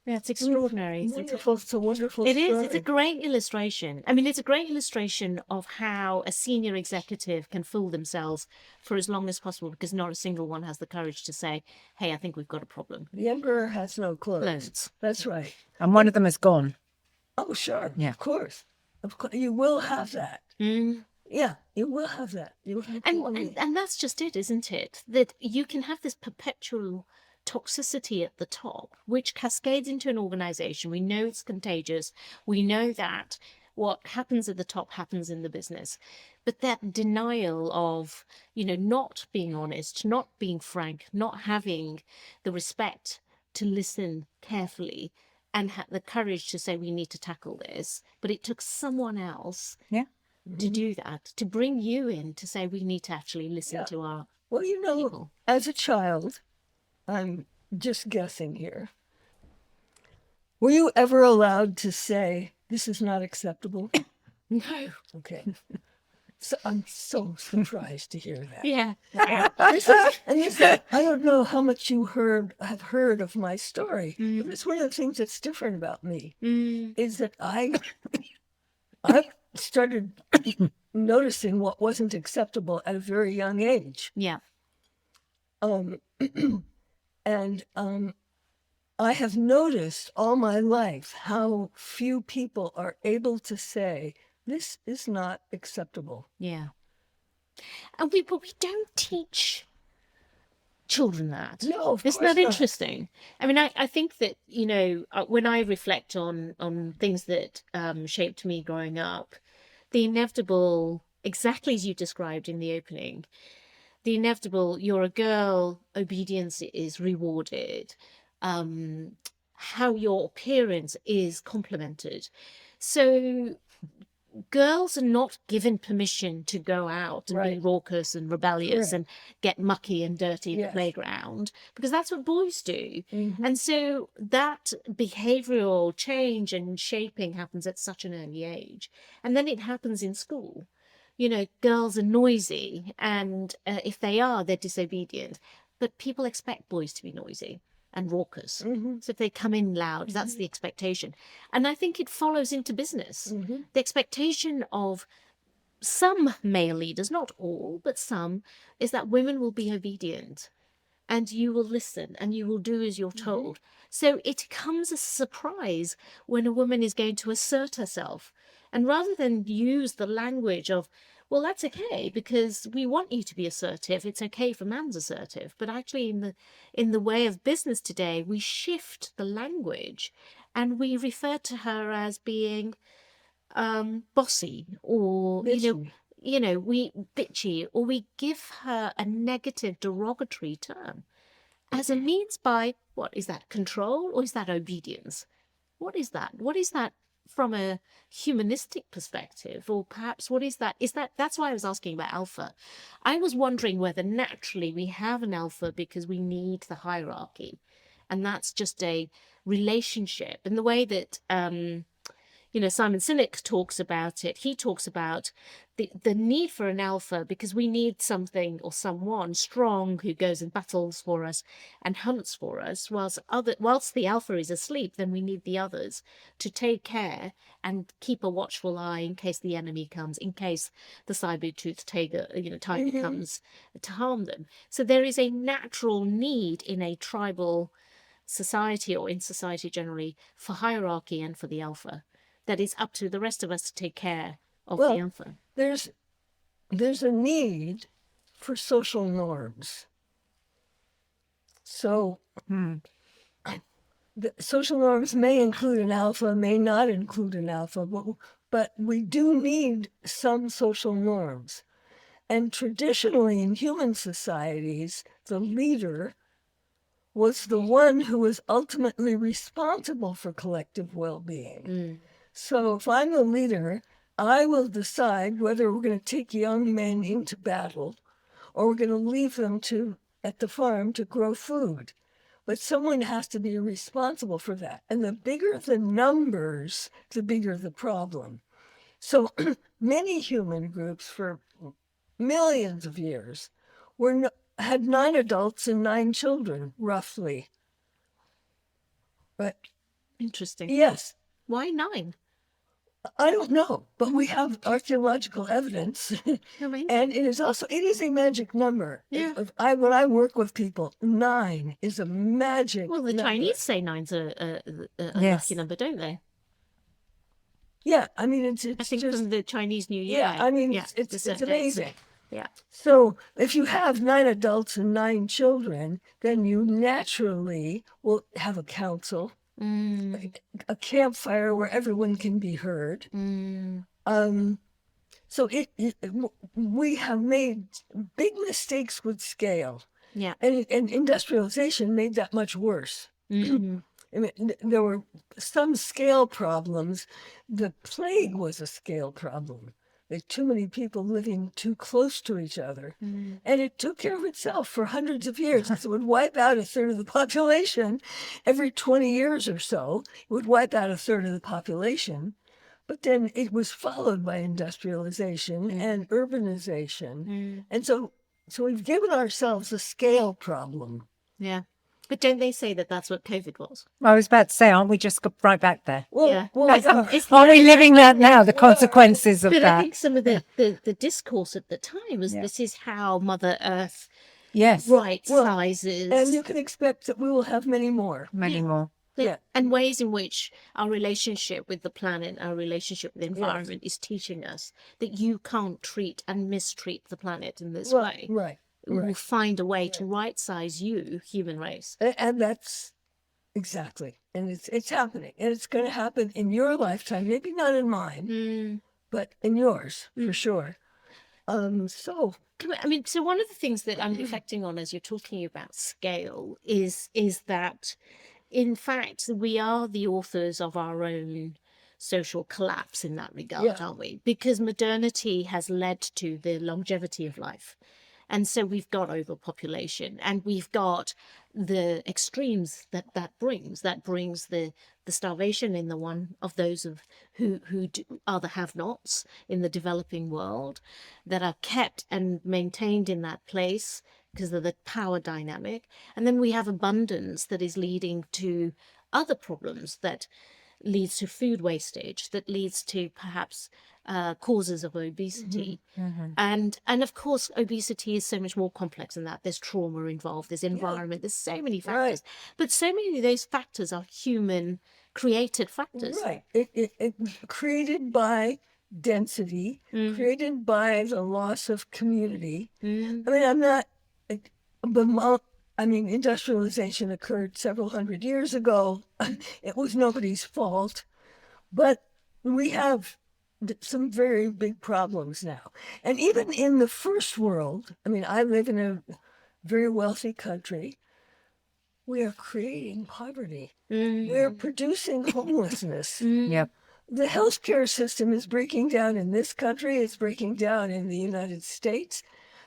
C: Yeah, it's extraordinary.
B: Wonderful. It's a wonderful story.
C: It is. It's a great illustration. I mean, it's a great illustration of how a senior executive can fool themselves for as long as possible, because not a single one has the courage to say, "Hey, I think we've got a problem."
B: The emperor has no clothes.
C: Loads.
B: That's right.
A: And one of them is gone.
B: Oh, sure.
A: Yeah.
B: Of course. You will have that. Yeah, you will have that.
C: And that's just it, isn't it? That you can have this perpetual toxicity at the top, which cascades into an organization. We know it's contagious. We know that what happens at the top happens in the business. But that denial of, not being honest, not being frank, not having the respect to listen carefully and the courage to say we need to tackle this. But it took someone else
A: Yeah.
C: to do that, to bring you in to say we need to actually listen
B: Yeah.
C: to our
B: Well,
C: people.
B: as a child, I'm just guessing here. Were you ever allowed to say, this is not acceptable?
C: No.
B: Okay. So I'm so surprised to hear that.
C: Yeah.
B: I don't know how much you have heard of my story. But it's one of the things that's different about me is that I started noticing what wasn't acceptable at a very young age.
C: Yeah.
B: And I have noticed all my life how few people are able to say, this is not acceptable.
C: Yeah. But we don't teach children that.
B: No, of
C: Isn't
B: course
C: that
B: not.
C: interesting? I mean, I think that, when I reflect on things that shaped me growing up, the inevitable, exactly as you described in the opening, the inevitable, you're a girl, obedience is rewarded, how your appearance is complimented. So girls are not given permission to go out and be
B: Right.
C: raucous and rebellious
B: Correct.
C: and get mucky and dirty in the
B: Yes.
C: playground, because that's what boys do.
B: Mhm.
C: And so that behavioral change and shaping happens at such an early age. And then it happens in school. Girls are noisy, and if they are, they're disobedient. But people expect boys to be noisy and raucous.
B: Mhm.
C: So if they come in loud, that's the expectation. And I think it follows into business.
B: Mhm.
C: The expectation of some male leaders, not all, but some, is that women will be obedient and you will listen and you will do as you're told. So it comes as a surprise when a woman is going to assert herself. And rather than use the language of, well, that's okay because we want you to be assertive, it's okay if a man's assertive. But actually in the way of business today, we shift the language and we refer to her as being bossy, or
B: Bitchy.
C: we bitchy, or we give her a negative derogatory term as a means by, what is that, control, or is that obedience? What is that from a humanistic perspective? Or perhaps what is that? That's why I was asking about alpha. I was wondering whether naturally we have an alpha because we need the hierarchy, and that's just a relationship. And the way that Simon Sinek talks about it. He talks about the need for an alpha because we need something or someone strong who goes and battles for us and hunts for us, whilst the alpha is asleep. Then we need the others to take care and keep a watchful eye in case the enemy comes, in case the saber-toothed tiger comes to harm them. So there is a natural need in a tribal society, or in society generally, for hierarchy and for the alpha. That it's up to the rest of us to take care of the alpha.
B: There's a need for social norms. So the social norms may include an alpha, may not include an alpha, but we do need some social norms. And traditionally in human societies, the leader was the one who was ultimately responsible for collective well-being. So if I'm the leader, I will decide whether we're going to take young men into battle or we're going to leave them at the farm to grow food. But someone has to be responsible for that. And the bigger the numbers, the bigger the problem. So many human groups for millions of years had 9 adults and 9 children, roughly. But
C: Interesting.
B: yes.
C: Why 9?
B: I don't know, but we have archaeological evidence,
C: Amazing.
B: and it is a magic number.
C: Yeah.
B: When I work with people, 9 is a magic.
C: Well, the
B: number.
C: Chinese say 9's a
A: Yes.
C: lucky number, don't they?
B: Yeah, I mean it's
C: I think
B: just
C: from the Chinese New Year.
B: yeah. I mean
C: yeah,
B: it's
C: the
B: amazing.
C: Yeah.
B: So if you have 9 adults and 9 children, then you naturally will have a council. a campfire where everyone can be heard. So we have made big mistakes with scale.
C: Yeah.
B: And industrialization made that much worse. I mean, there were some scale problems. The plague was a scale problem. There were too many people living too close to each other. And it took care of itself for hundreds of years. It would wipe out a third of the population. Every 20 years or so, it would wipe out a third of the population. But then it was followed by industrialization and urbanization. And so we've given ourselves a scale problem.
C: Yeah. But don't they say that that's what COVID was?
A: I was about to say, aren't we just right back there?
B: Well,
C: Yeah.
A: Aren't we living that now, the consequences of
C: But I
A: that?
C: think some of the discourse at the time was this is how Mother Earth
A: Yes,
C: right sizes.
B: And you can expect that we will have many more.
A: many more.
B: Yeah.
C: And ways in which our relationship with the planet, our relationship with the environment is teaching us that you can't treat and mistreat the planet in this way.
B: Right.
C: We'll find a way to right size you, human race.
B: And that's exactly. And it's happening. And it's going to happen in your lifetime, maybe not in mine, but in yours, for sure. So
C: one of the things that I'm reflecting on as you're talking about scale is that, in fact, we are the authors of our own social collapse in that regard, aren't we? Because modernity has led to the longevity of life. And so we've got overpopulation, and we've got the extremes that brings the starvation in the one of those who are the have-nots in the developing world, that are kept and maintained in that place because of the power dynamic. And then we have abundance that is leading to other problems, that leads to food wastage, that leads to perhaps causes of obesity. And of course, obesity is so much more complex than that. There's trauma involved, there's environment, there's so many factors. But so many of those factors are human created factors.
B: Right. It created by density, created by the loss of community. I mean, industrialization occurred several hundred years ago. It was nobody's fault. But we have some very big problems now. And even in the first world, I mean, I live in a very wealthy country. We are creating poverty. We're producing homelessness.
A: Yep.
B: The healthcare system is breaking down in this country. It's breaking down in the United States.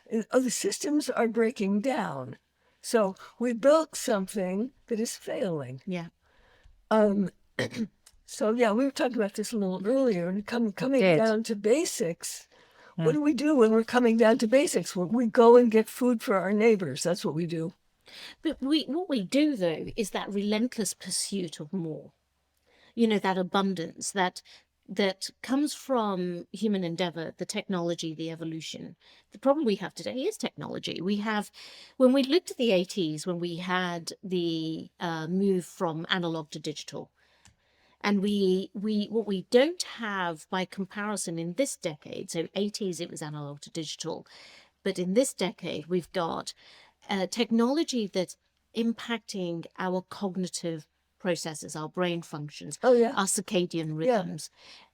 B: The systems are breaking down. So we built something that is failing.
C: Yeah.
B: So we were talking about this a little earlier, and coming down to basics. What do we do when we're coming down to basics? We go and get food for our neighbors. That's what we do.
C: But what we do, though, is that relentless pursuit of more. You know, that abundance that comes from human endeavor, the technology, the evolution. The problem we have today is technology. When we looked at the 80s, when we had the move from analog to digital, and what we don't have by comparison in this decade, so 80s it was analog to digital, but in this decade we've got technology that's impacting our cognitive processes, our brain functions, our circadian rhythms,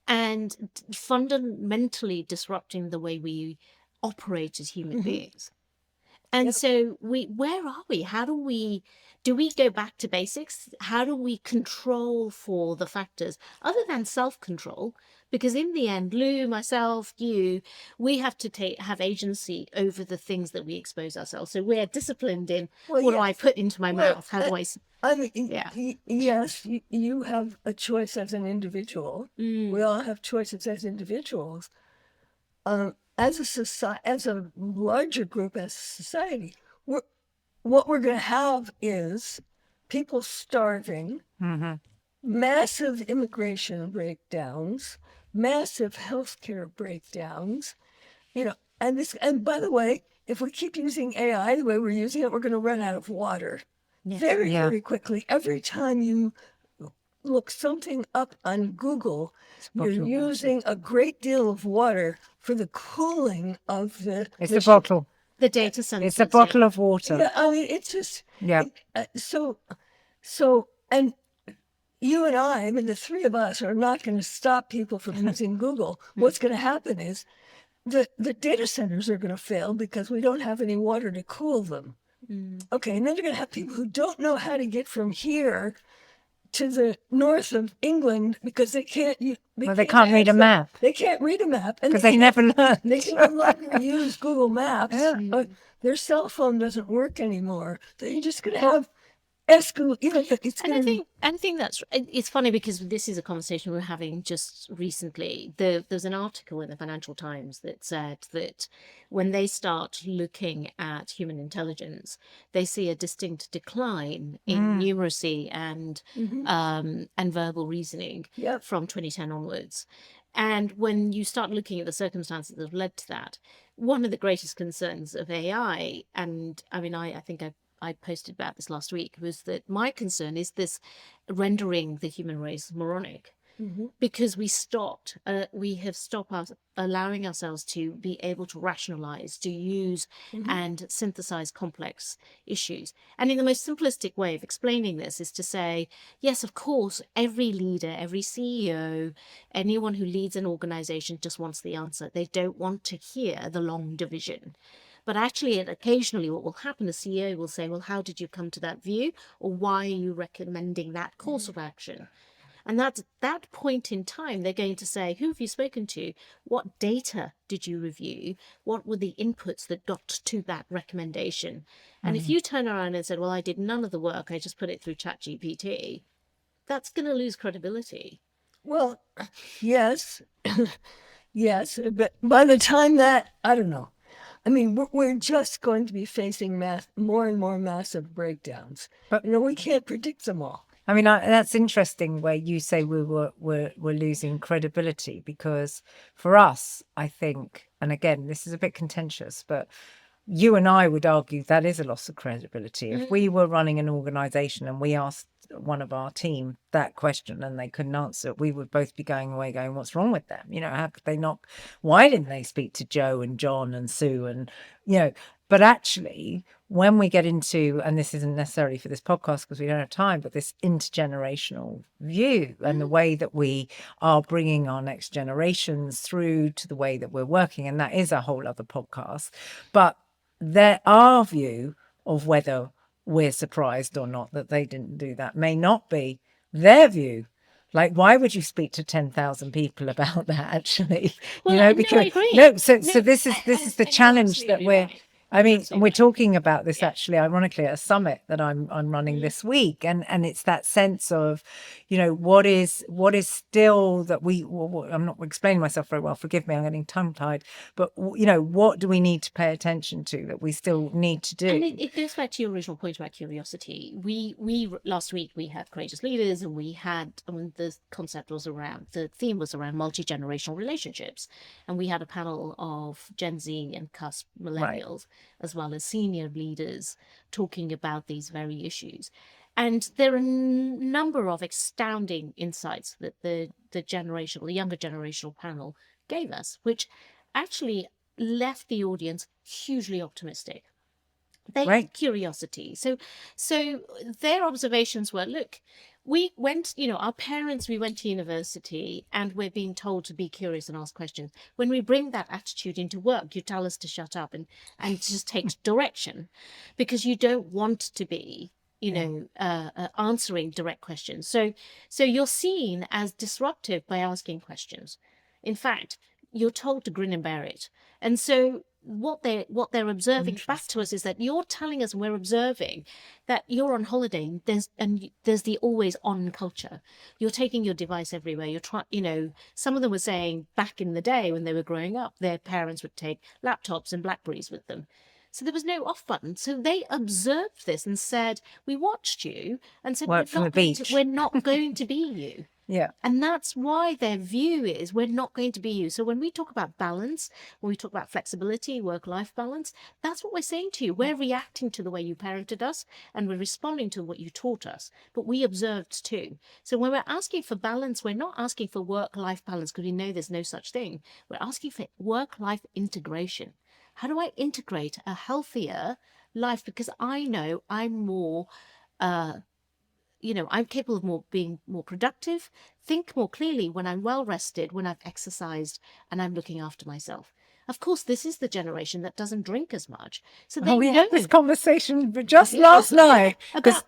C: and fundamentally disrupting the way we operate as human beings. And so where are we? Do we go back to basics? How do we control for the factors other than self-control? Because in the end, Lou, myself, you, we have to have agency over the things that we expose ourselves. So we're disciplined in what do I put into my mouth? How do
B: yes, you have a choice as an individual. We all have choices as individuals. As a society, as a larger group, as a society, what we're going to have is people starving, massive immigration breakdowns, massive healthcare breakdowns, and by the way, if we keep using AI the way we're using it, we're going to run out of water very quickly. Every time you look something up on Google, you're using a great deal of water for the cooling of the...
A: It's a bottle.
C: The data center.
A: It's a bottle of water.
B: Yeah, I mean, it's just...
A: Yeah.
B: And you and I mean, the three of us are not going to stop people from using Google. What's going to happen is the data centers are going to fail because we don't have any water to cool them. Okay, and then you're going to have people who don't know how to get from here to the north of England because they can't.
A: They can't read a map.
B: They can't read a map
A: because they never learned.
B: They can no longer use Google Maps.
A: Yeah.
B: Their cell phone doesn't work anymore. They're just going to have escalate. It's
C: And
B: going
C: I think that's, it's funny because this is a conversation we were having just recently. There's an article in the Financial Times that said that when they start looking at human intelligence, they see a distinct decline in numeracy and verbal reasoning from 2010 onwards. And when you start looking at the circumstances that have led to that, one of the greatest concerns of AI, and I mean, I think I posted about this last week, was that my concern is this rendering the human race moronic. Because we have stopped allowing ourselves to be able to rationalize, to use and synthesize complex issues. And in the most simplistic way of explaining this is to say, yes, of course, every leader, every CEO, anyone who leads an organization just wants the answer. They don't want to hear the long division. But actually, occasionally what will happen, the CEO will say, well, how did you come to that view? Or why are you recommending that course of action? And that's that point in time, they're going to say, who have you spoken to? What data did you review? What were the inputs that got to that recommendation? And if you turn around and said, well, I did none of the work, I just put it through ChatGPT, that's going to lose credibility.
B: Well, yes, yes. But by the time that, I don't know. I mean, we're just going to be facing more and more massive breakdowns. But we can't predict them all.
A: I mean, that's interesting where you say we're losing credibility, because for us, I think, and again, this is a bit contentious, but you and I would argue that is a loss of credibility. If we were running an organization and we asked one of our team that question and they couldn't answer it, we would both be going away going, what's wrong with them? How could they not? Why didn't they speak to Joe and John and Sue? And, but actually, when we get into, and this isn't necessarily for this podcast because we don't have time, but this intergenerational view and the way that we are bringing our next generations through to the way that we're working, and that is a whole other podcast. But our view of whether we're surprised or not that they didn't do that may not be their view. Like, why would you speak to 10,000 people about that? Actually,
C: because I agree.
A: So this is the challenge that we're. I mean, we're talking about this actually, ironically, at a summit that I'm running this week, and it's that sense of, what is still that I'm not explaining myself very well. Forgive me, I'm getting tongue-tied. But what do we need to pay attention to that we still need to do?
C: And it goes back to your original point about curiosity. We last week we had courageous leaders, and we had the theme was around multi-generational relationships, and we had a panel of Gen Z and cusp millennials. Right. As well as senior leaders talking about these very issues. And there are a number of astounding insights that the younger generational panel gave us, which actually left the audience hugely optimistic. They had curiosity. So their observations were, look, we went, our parents, we went to university and we're being told to be curious and ask questions. When we bring that attitude into work, you tell us to shut up and just take direction, because you don't want to be, answering direct questions. So you're seen as disruptive by asking questions. In fact, you're told to grin and bear it. And so what they're observing back to us is that you're telling us, and we're observing that you're on holiday, there's the always on culture. You're taking your device everywhere. You're some of them were saying back in the day when they were growing up, their parents would take laptops and Blackberries with them. So there was no off button. So they observed this and said, we watched you and said, we're not going to be you.
A: Yeah.
C: And that's why their view is, we're not going to be you. So when we talk about balance, when we talk about flexibility, work-life balance, that's what we're saying to you. We're reacting to the way you parented us, and we're responding to what you taught us. But we observed too. So when we're asking for balance, we're not asking for work-life balance because we know there's no such thing. We're asking for work-life integration. How do I integrate a healthier life? Because I know I'm more I'm capable of being more productive, think more clearly when I'm well rested, when I've exercised, and I'm looking after myself. Of course, this is the generation that doesn't drink as much. So they
A: We
C: know
A: had this conversation just last night because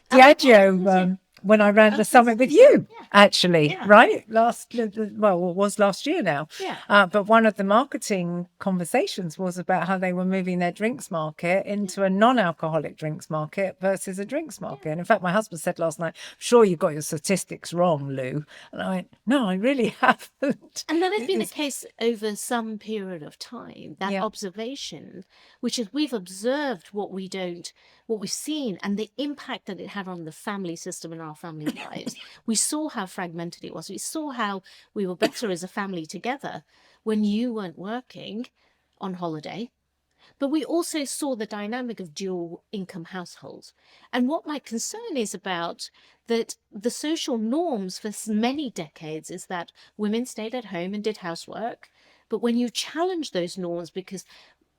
A: Diageo, when I ran the summit with you, actually, right? It was last year now.
C: Yeah.
A: But one of the marketing conversations was about how they were moving their drinks market into a non-alcoholic drinks market versus a drinks market. And in fact, my husband said last night, sure, you've got your statistics wrong, Lou. And I went, no, I really haven't.
C: And that has been the case over some period of time, that
A: Yeah.
C: observation, which is we've observed what we've seen and the impact that it had on the family system and our family lives. We saw how fragmented it was. We saw how we were better as a family together when you weren't working on holiday. But we also saw the dynamic of dual income households. And what my concern is about that the social norms for many decades is that women stayed at home and did housework. But when you challenge those norms, because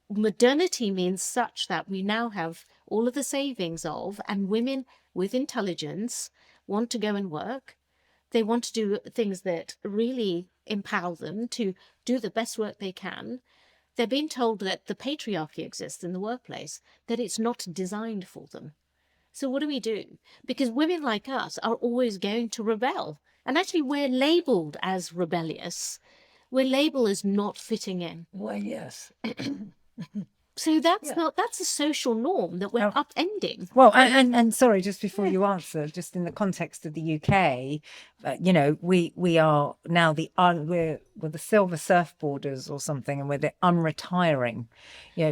C: modernity means such that we now have all of the savings of, and women with intelligence want to go and work. They want to do things that really empower them to do the best work they can. They're being told that the patriarchy exists in the workplace, that it's not designed for them. So what do we do? Because women like us are always going to rebel. And actually, we're labelled as rebellious. We're labelled as not fitting in.
B: Why, yes.
C: So that's a social norm that we're upending.
A: Well, and sorry, just before you answer, just in the context of the UK, we are now we're the silver surfboarders or something, and we're the unretiring,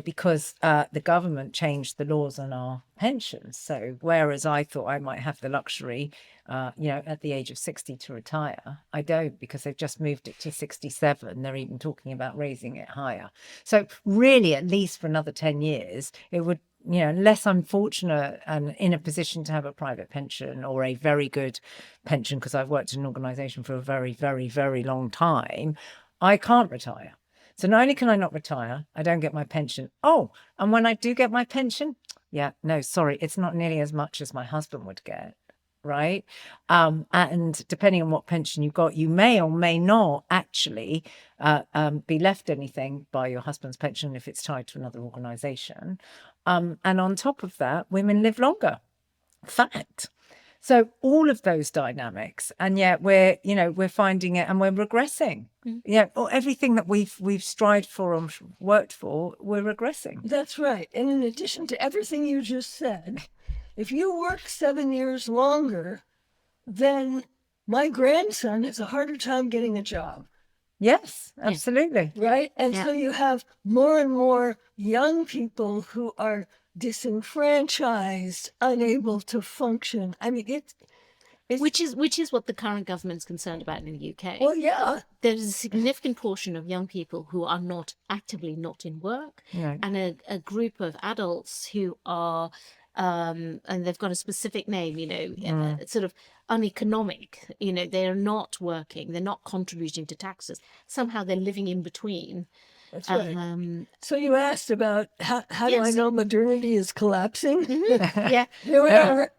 A: because the government changed the laws on our pensions. So whereas I thought I might have the luxury, at the age of 60 to retire, I don't, because they've just moved it to 67. They're even talking about raising it higher. So really, at least for another 10 years, it would, unless I'm fortunate and in a position to have a private pension or a very good pension, because I've worked in an organisation for a very, very, very long time, I can't retire. So not only can I not retire, I don't get my pension. Oh, and when I do get my pension, it's not nearly as much as my husband would get. Right. And depending on what pension you've got, you may or may not actually be left anything by your husband's pension if it's tied to another organisation. And on top of that, women live longer. Fact. So all of those dynamics, and yet we're finding it and we're regressing. Everything that we've strived for and worked for, we're regressing.
B: That's right. And in addition to everything you just said, if you work 7 years longer, then my grandson has a harder time getting a job.
A: Yes, absolutely.
B: Right? And so you have more and more young people who are disenfranchised, unable to function. I mean, it's
C: which is what the current government's concerned about in the UK.
B: Well, yeah.
C: There's a significant portion of young people who are not in work, and a group of adults who are and they've got a specific name, sort of uneconomic, they're not working, they're not contributing to taxes. Somehow they're living in between.
B: That's right. So you asked about how do I know modernity is collapsing?
C: Yeah.
B: Here we are.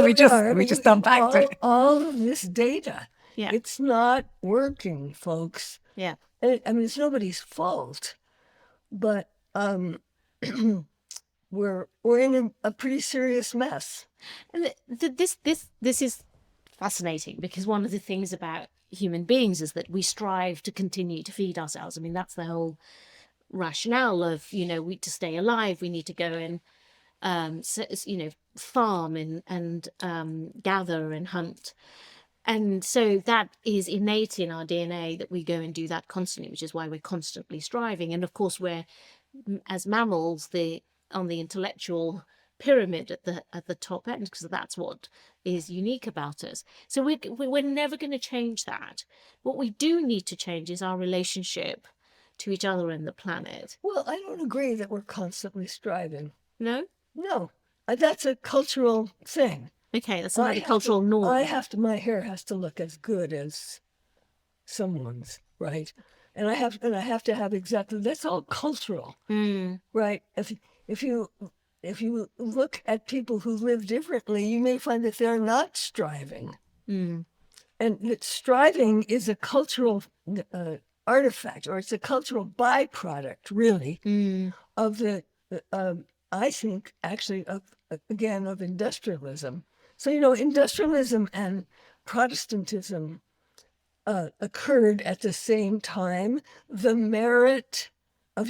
A: we just unpacked it.
B: All of this data.
C: Yeah.
B: It's not working, folks.
C: Yeah.
B: I mean, it's nobody's fault, but we're in a pretty serious mess.
C: And this is fascinating, because one of the things about human beings is that we strive to continue to feed ourselves. I mean, that's the whole rationale of, to stay alive, we need to go and, farm and gather and hunt. And so that is innate in our DNA, that we go and do that constantly, which is why we're constantly striving. And of course, we're, as mammals, on the intellectual pyramid at the top end, because that's what is unique about us. So we're never going to change that. What we do need to change is our relationship to each other and the planet.
B: Well, I don't agree that we're constantly striving.
C: No?
B: No, that's a cultural thing.
C: Okay, that's not a cultural norm.
B: My hair has to look as good as someone's, right? And I have to have exactly, that's all cultural, right? If you if you look at people who live differently, you may find that they're not striving.
C: Mm.
B: And that striving is a cultural artifact, or it's a cultural byproduct, really, of the, I think, actually, again, of industrialism. So, industrialism and Protestantism occurred at the same time. The merit of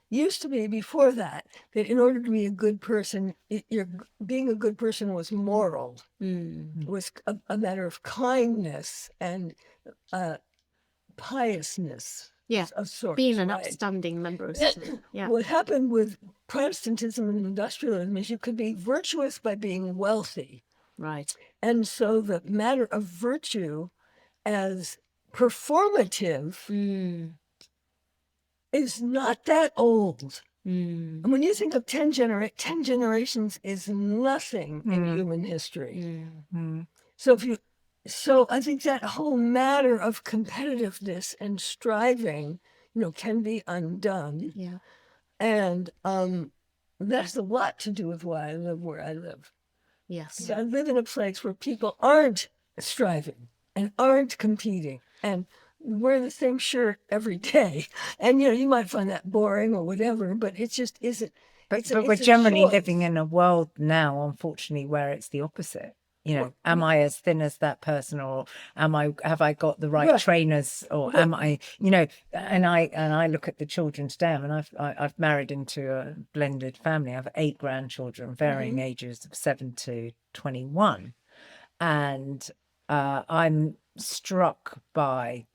B: used to be before that in order to be a good person, being a good person was moral. It was a matter of kindness and piousness.
C: Yeah,
B: Of sorts,
C: being an
B: right?
C: upstanding member of society. Yeah.
B: What happened with Protestantism and industrialism is you could be virtuous by being wealthy.
C: Right.
B: And so the matter of virtue as performative is not that old. And when you think of 10 generations is nothing in human history. So I think that whole matter of competitiveness and striving, can be undone.
C: Yeah.
B: And that's a lot to do with why I live where I live.
C: Yes.
B: So I live in a place where people aren't striving and aren't competing and wear the same shirt every day. And, you might find that boring or whatever, but it just isn't.
A: But we're generally living in a world now, unfortunately, where it's the opposite. Am I as thin as that person, or have I got the right trainers, or am I, and I look at the children today. I mean, I've married into a blended family. I have 8 grandchildren, varying ages of 7 to 21. And I'm struck by,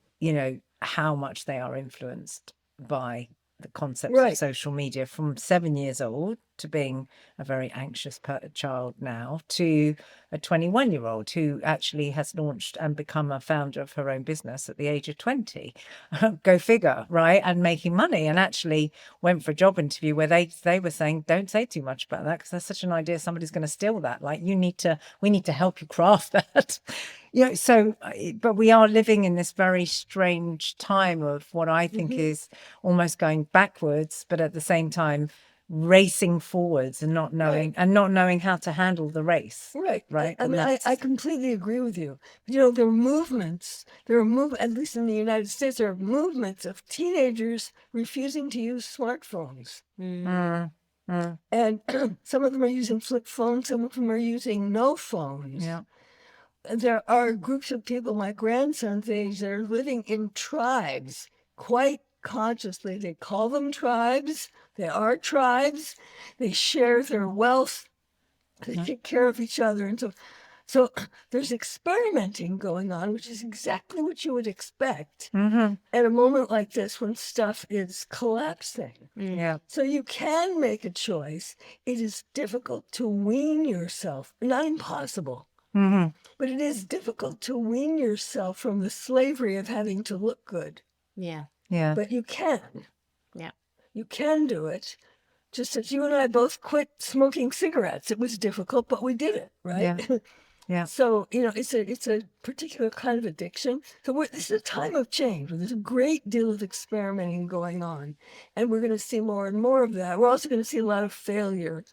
A: how much they are influenced by the concepts of social media, from 7 years old to being a very anxious child now, to a 21-year-old who actually has launched and become a founder of her own business at the age of 20. Go figure, right? And making money, and actually went for a job interview where they were saying, don't say too much about that because there's such an idea somebody's going to steal that. Like, we need to help you craft that. So, but we are living in this very strange time of what I think is almost going backwards, but at the same time racing forwards and not knowing how to handle the race. Right.
B: I completely agree with you. There are movements, at least in the United States, there are movements of teenagers refusing to use smartphones. And some of them are using flip phones, some of them are using no phones.
A: Yeah.
B: There are groups of people, my grandson's age, that are living in tribes quite consciously. They call them tribes. They are tribes. They share their wealth. They take care of each other. And so there's experimenting going on, which is exactly what you would expect at a moment like this when stuff is collapsing.
A: Yeah.
B: So you can make a choice. It is difficult to wean yourself, not impossible. But it is difficult to wean yourself from the slavery of having to look good.
C: Yeah.
A: Yeah.
B: But you can.
C: Yeah.
B: You can do it. Just as you and I both quit smoking cigarettes. It was difficult, but we did it, right?
A: Yeah. Yeah.
B: So, it's a particular kind of addiction. So this is a time of change. There's a great deal of experimenting going on. And we're going to see more and more of that. We're also going to see a lot of failure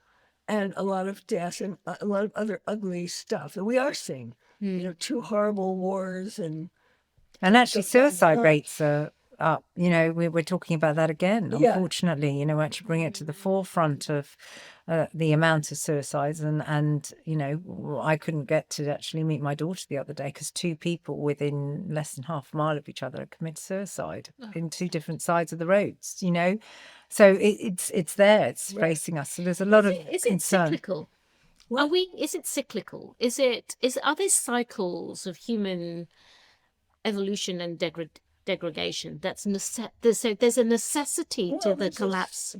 B: and a lot of death and a lot of other ugly stuff that we are seeing. 2 horrible wars and
A: actually suicide rates are up. We're talking about that again. Unfortunately, actually bring it to the forefront of the amount of suicides, and I couldn't get to actually meet my daughter the other day because 2 people within less than half a mile of each other committed suicide in 2 different sides of the roads. So it's there. It's facing us. So there's a lot of
C: Is
A: concern.
C: it cyclical? Is it cyclical? Are there cycles of human evolution and degradation? There's a necessity to the collapse.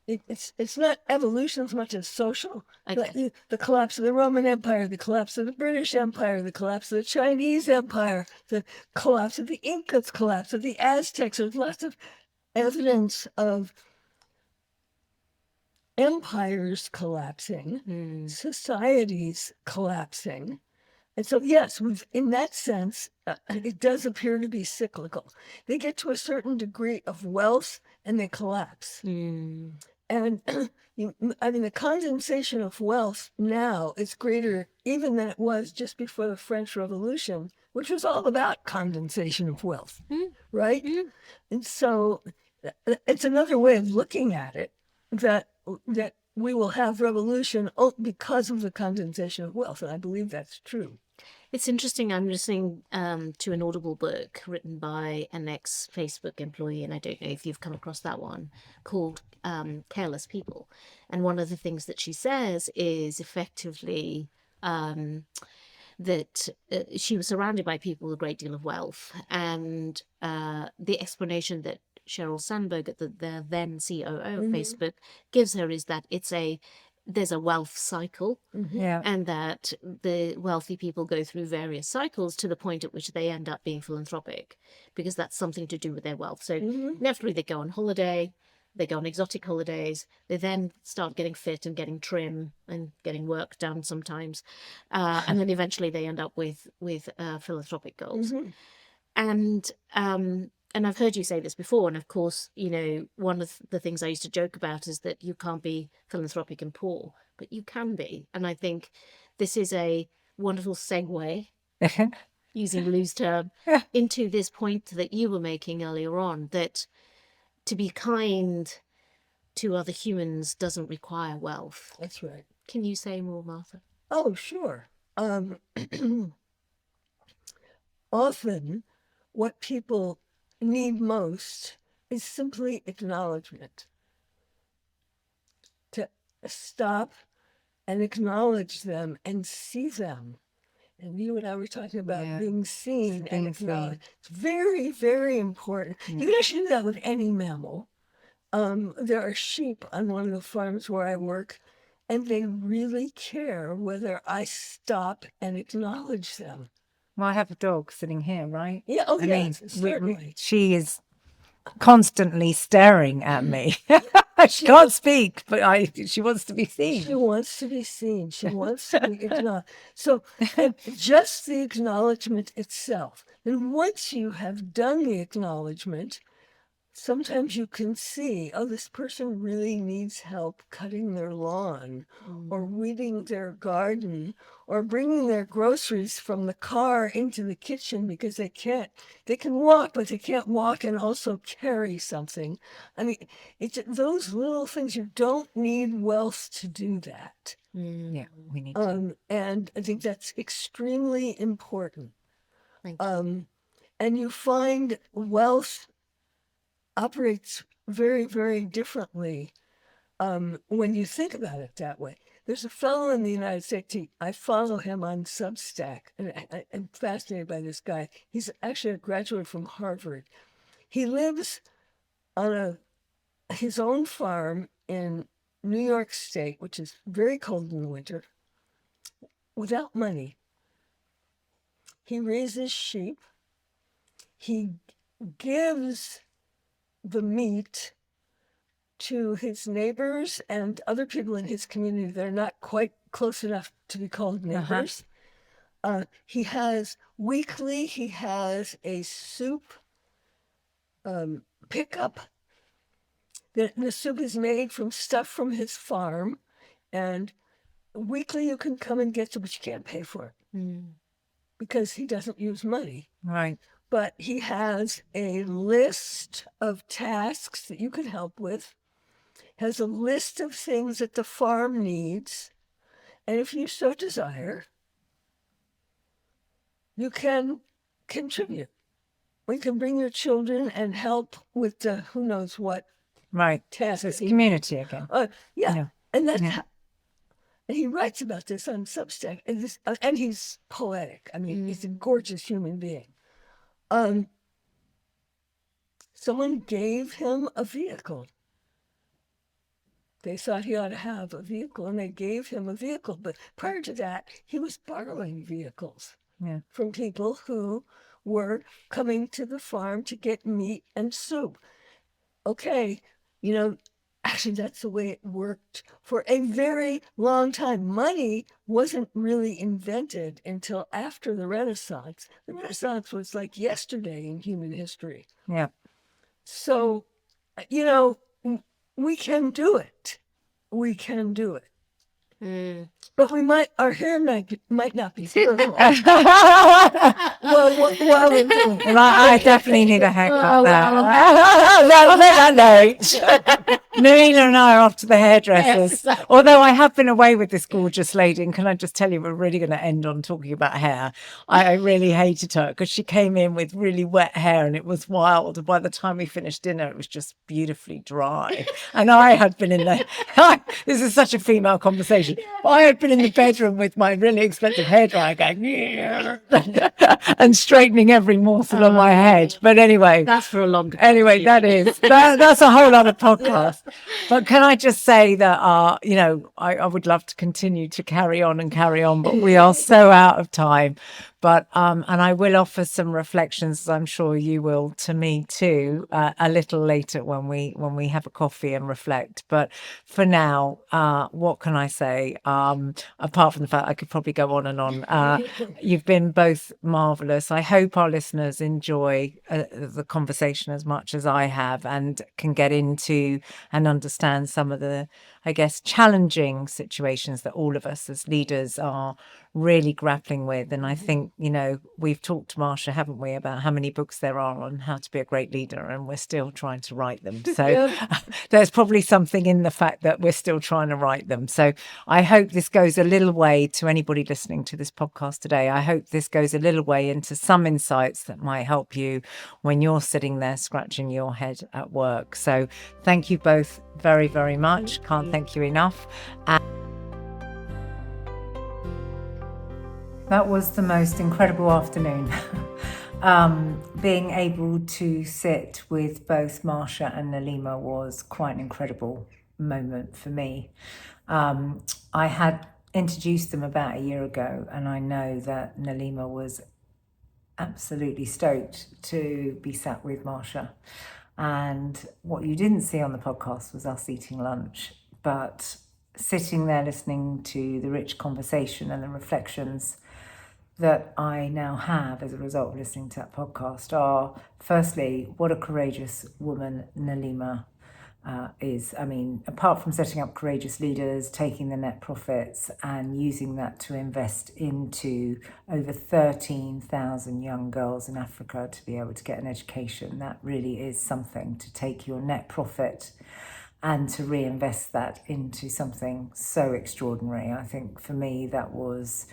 B: It's not evolution as much as social. Okay. The collapse of the Roman Empire, the collapse of the British Empire, the collapse of the Chinese Empire, the collapse of the Incas, collapse of the Aztecs. There's lots of evidence of empires collapsing, societies collapsing. And so, yes, in that sense, it does appear to be cyclical. They get to a certain degree of wealth and they collapse. And I mean, the condensation of wealth now is greater even than it was just before the French Revolution, which was all about condensation of wealth, right? And so it's another way of looking at it, that we will have revolution because of the condensation of wealth, and I believe that's true.
C: It's interesting. I'm listening to an Audible book written by an ex-Facebook employee, and I don't know if you've come across that one, called Careless People. And one of the things that she says is effectively that she was surrounded by people with a great deal of wealth, and the explanation that Sheryl Sandberg, the then COO of Facebook, gives her is that there's a wealth cycle,
A: Yeah.
C: and that the wealthy people go through various cycles to the point at which they end up being philanthropic, because that's something to do with their wealth. So inevitably they go on holiday, they go on exotic holidays, they then start getting fit and getting trim and getting work done sometimes, and then eventually they end up with philanthropic goals. And I've heard you say this before, and of course, you know, one of the things I used to joke about is that you can't be philanthropic and poor, but you can be. And I think this is a wonderful segue, using Lou's term, into this point that you were making earlier on, that to be kind to other humans doesn't require wealth.
B: That's right.
C: Can you say more, Martha?
B: Oh, sure. Often, what people need most is simply acknowledgement. To stop and acknowledge them and see them. And you and I were talking about being seen and acknowledged. It's very, very important. You can actually do that with any mammal. There are sheep on one of the farms where I work, and they really care whether I stop and acknowledge them.
A: Well, I have a dog sitting here, right?
B: Yeah, oh,
A: I
B: yes,
A: mean,
B: certainly.
A: she is constantly staring at me. She can't speak, but she wants to be seen.
B: She wants to be seen. She wants to be acknowledged. So just the acknowledgement itself. And once you have done the acknowledgement, sometimes you can see, oh, this person really needs help cutting their lawn or weeding their garden or bringing their groceries from the car into the kitchen because they can walk, but they can't walk and also carry something. I mean, it's those little things. You don't need wealth to do that.
A: Yeah, we need to.
B: And I think that's extremely important.
C: Thank you.
B: And you find wealth operates very, very differently when you think about it that way. There's a fellow in the United States, I follow him on Substack, and I'm fascinated by this guy. He's actually a graduate from Harvard. He lives on his own farm in New York State, which is very cold in the winter, without money. He raises sheep. He gives the meat to his neighbors and other people in his community that are not quite close enough to be called neighbors. He has a soup pickup. The soup is made from stuff from his farm, and weekly you can come and get it, but you can't pay for it because he doesn't use money.
A: Right.
B: But he has a list of tasks that you can help with, has a list of things that the farm needs, and if you so desire, you can contribute. You can bring your children and help with the who knows what tasks.
A: So it's community again.
B: And that's how, and he writes about this on Substack, and he's poetic. I mean, he's a gorgeous human being. Someone gave him a vehicle. They thought he ought to have a vehicle, and they gave him a vehicle. But prior to that, he was borrowing vehicles from people who were coming to the farm to get meat and soup. Okay, actually, that's the way it worked for a very long time. Money wasn't really invented until after the Renaissance. The Renaissance was like yesterday in human history.
A: Yeah.
B: So, we can do it. We can do it. But our hair might not be well,
A: Well, I definitely need a haircut now. That note. Narina and I are off to the hairdressers. Yes. Although I have been away with this gorgeous lady, and can I just tell you, we're really going to end on talking about hair. I really hated her because she came in with really wet hair and it was wild. And by the time we finished dinner, it was just beautifully dry. And I had been in the, this is such a female conversation. I had been in the bedroom with my really expensive hairdryer going, and straightening every morsel on my head. But anyway,
C: that's for a longer.
A: Anyway, that's a whole other podcast. But can I just say that, I would love to continue to carry on, but we are so out of time. But and I will offer some reflections, as I'm sure you will, to me too, a little later when we have a coffee and reflect. But for now, what can I say? Apart from the fact I could probably go on and on. You've been both marvelous. I hope our listeners enjoy the conversation as much as I have and can get into and understand some of the, I guess, challenging situations that all of us as leaders are really grappling with. And I think, we've talked to Marsha, haven't we, about how many books there are on how to be a great leader, and we're still trying to write them. So there's probably something in the fact that we're still trying to write them. So I hope this goes a little way to anybody listening to this podcast today. I hope this goes a little way into some insights that might help you when you're sitting there scratching your head at work. So thank you both very, very much. Can't thank you enough. That was the most incredible afternoon. Being able to sit with both Marsha and Nalima was quite an incredible moment for me. I had introduced them about a year ago, and I know that Nalima was absolutely stoked to be sat with Marsha. And what you didn't see on the podcast was us eating lunch, but sitting there listening to the rich conversation and the reflections that I now have as a result of listening to that podcast are, firstly, what a courageous woman Nalima is. I mean, apart from setting up courageous leaders, taking the net profits and using that to invest into over 13,000 young girls in Africa to be able to get an education, that really is something, to take your net profit and to reinvest that into something so extraordinary. I think for me that was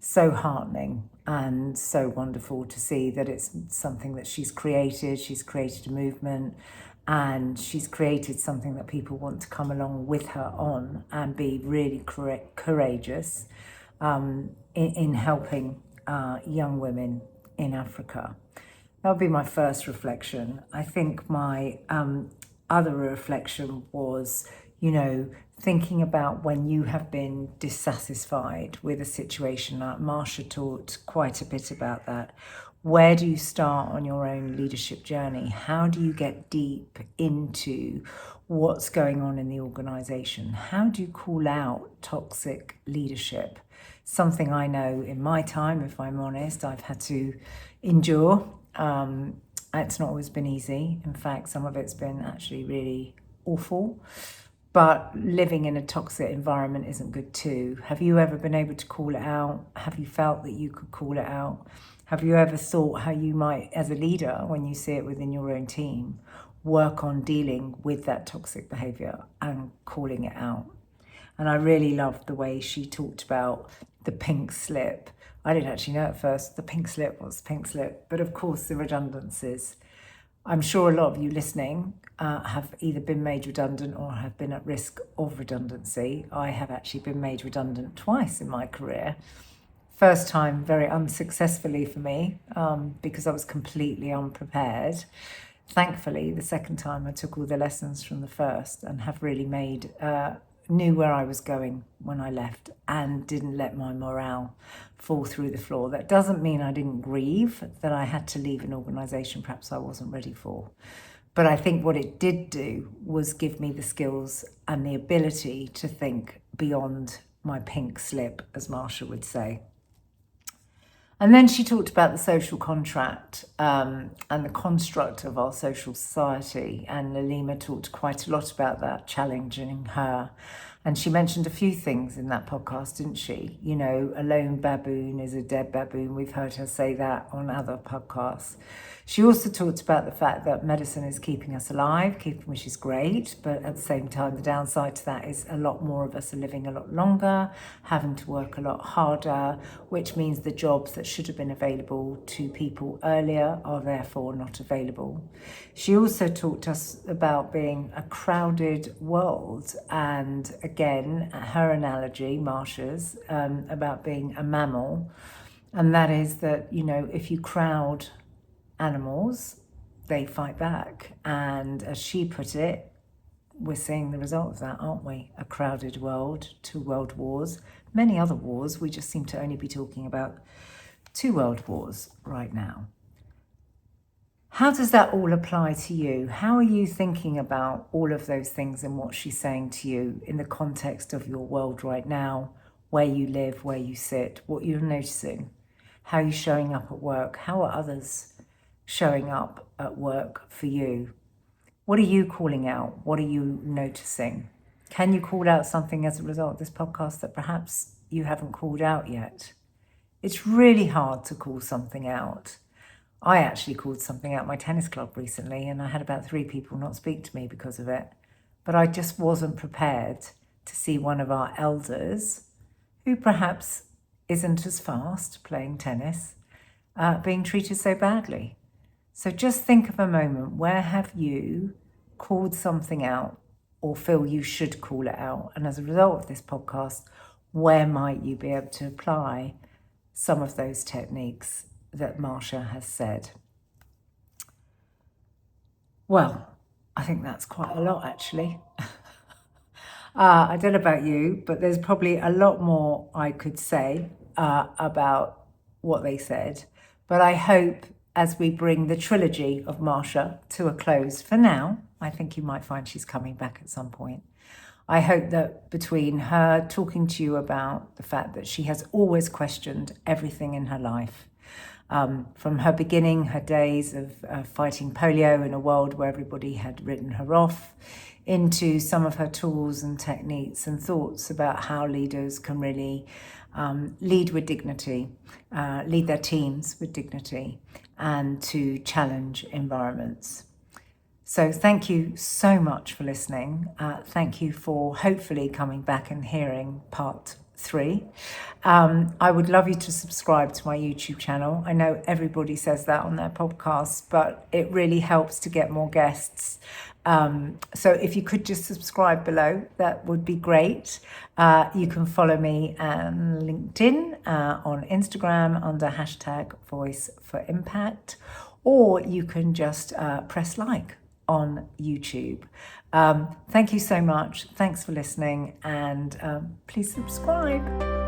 A: so heartening and so wonderful to see that it's something that she's created. She's created a movement and she's created something that people want to come along with her on and be really courageous in helping young women in Africa. That would be my first reflection. I think my other reflection was, thinking about when you have been dissatisfied with a situation. Marsha talked quite a bit about that. Where do you start on your own leadership journey? How do you get deep into what's going on in the organisation? How do you call out toxic leadership? Something I know in my time, if I'm honest, I've had to endure. It's not always been easy. In fact, some of it's been actually really awful. But living in a toxic environment isn't good too. Have you ever been able to call it out? Have you felt that you could call it out? Have you ever thought how you might, as a leader, when you see it within your own team, work on dealing with that toxic behaviour and calling it out? And I really loved the way she talked about the pink slip. I didn't actually know at first the pink slip was pink slip, but of course the redundancies. I'm sure a lot of you listening have either been made redundant or have been at risk of redundancy. I have actually been made redundant twice in my career. First time very unsuccessfully for me because I was completely unprepared. Thankfully, the second time I took all the lessons from the first and have really knew where I was going when I left and didn't let my morale fall through the floor. That doesn't mean I didn't grieve that I had to leave an organisation perhaps I wasn't ready for. But I think what it did do was give me the skills and the ability to think beyond my pink slip, as Marsha would say. And then she talked about the social contract and the construct of our social society. And Lalima talked quite a lot about that, challenging her. And she mentioned a few things in that podcast, didn't she? You know, a lone baboon is a dead baboon. We've heard her say that on other podcasts. She also talked about the fact that medicine is keeping us alive, which is great, but at the same time, the downside to that is a lot more of us are living a lot longer, having to work a lot harder, which means the jobs that should have been available to people earlier are therefore not available. She also talked to us about being a crowded world, and again, her analogy, Marsha's, about being a mammal, and that is that, you know, if you crowd animals, they fight back. And as she put it, we're seeing the result of that, aren't we? A crowded world, 2 world wars, many other wars. We just seem to only be talking about 2 world wars right now. How does that all apply to you? How are you thinking about all of those things and what she's saying to you in the context of your world right now, where you live, where you sit, what you're noticing, how you're showing up at work, how are others showing up at work for you? What are you calling out? What are you noticing? Can you call out something as a result of this podcast that perhaps you haven't called out yet? It's really hard to call something out. I actually called something out at my tennis club recently, and I had about 3 people not speak to me because of it. But I just wasn't prepared to see one of our elders, who perhaps isn't as fast playing tennis, being treated so badly. So just think of a moment, where have you called something out or feel you should call it out? And as a result of this podcast, where might you be able to apply some of those techniques that Marsha has said? Well, I think that's quite a lot, actually. I don't know about you, but there's probably a lot more I could say about what they said. But I hope, as we bring the trilogy of Marsha to a close for now, I think you might find she's coming back at some point. I hope that between her talking to you about the fact that she has always questioned everything in her life, from her beginning, her days of fighting polio in a world where everybody had written her off, into some of her tools and techniques and thoughts about how leaders can really lead with dignity, lead their teams with dignity, and to challenge environments. So thank you so much for listening. Thank you for hopefully coming back and hearing part 3. I would love you to subscribe to my YouTube channel. I know everybody says that on their podcasts, but it really helps to get more guests. So if you could just subscribe below, that would be great. You can follow me on LinkedIn, on Instagram under #VoiceForImpact, or you can just press like on YouTube. Thank you so much. Thanks for listening, and please subscribe.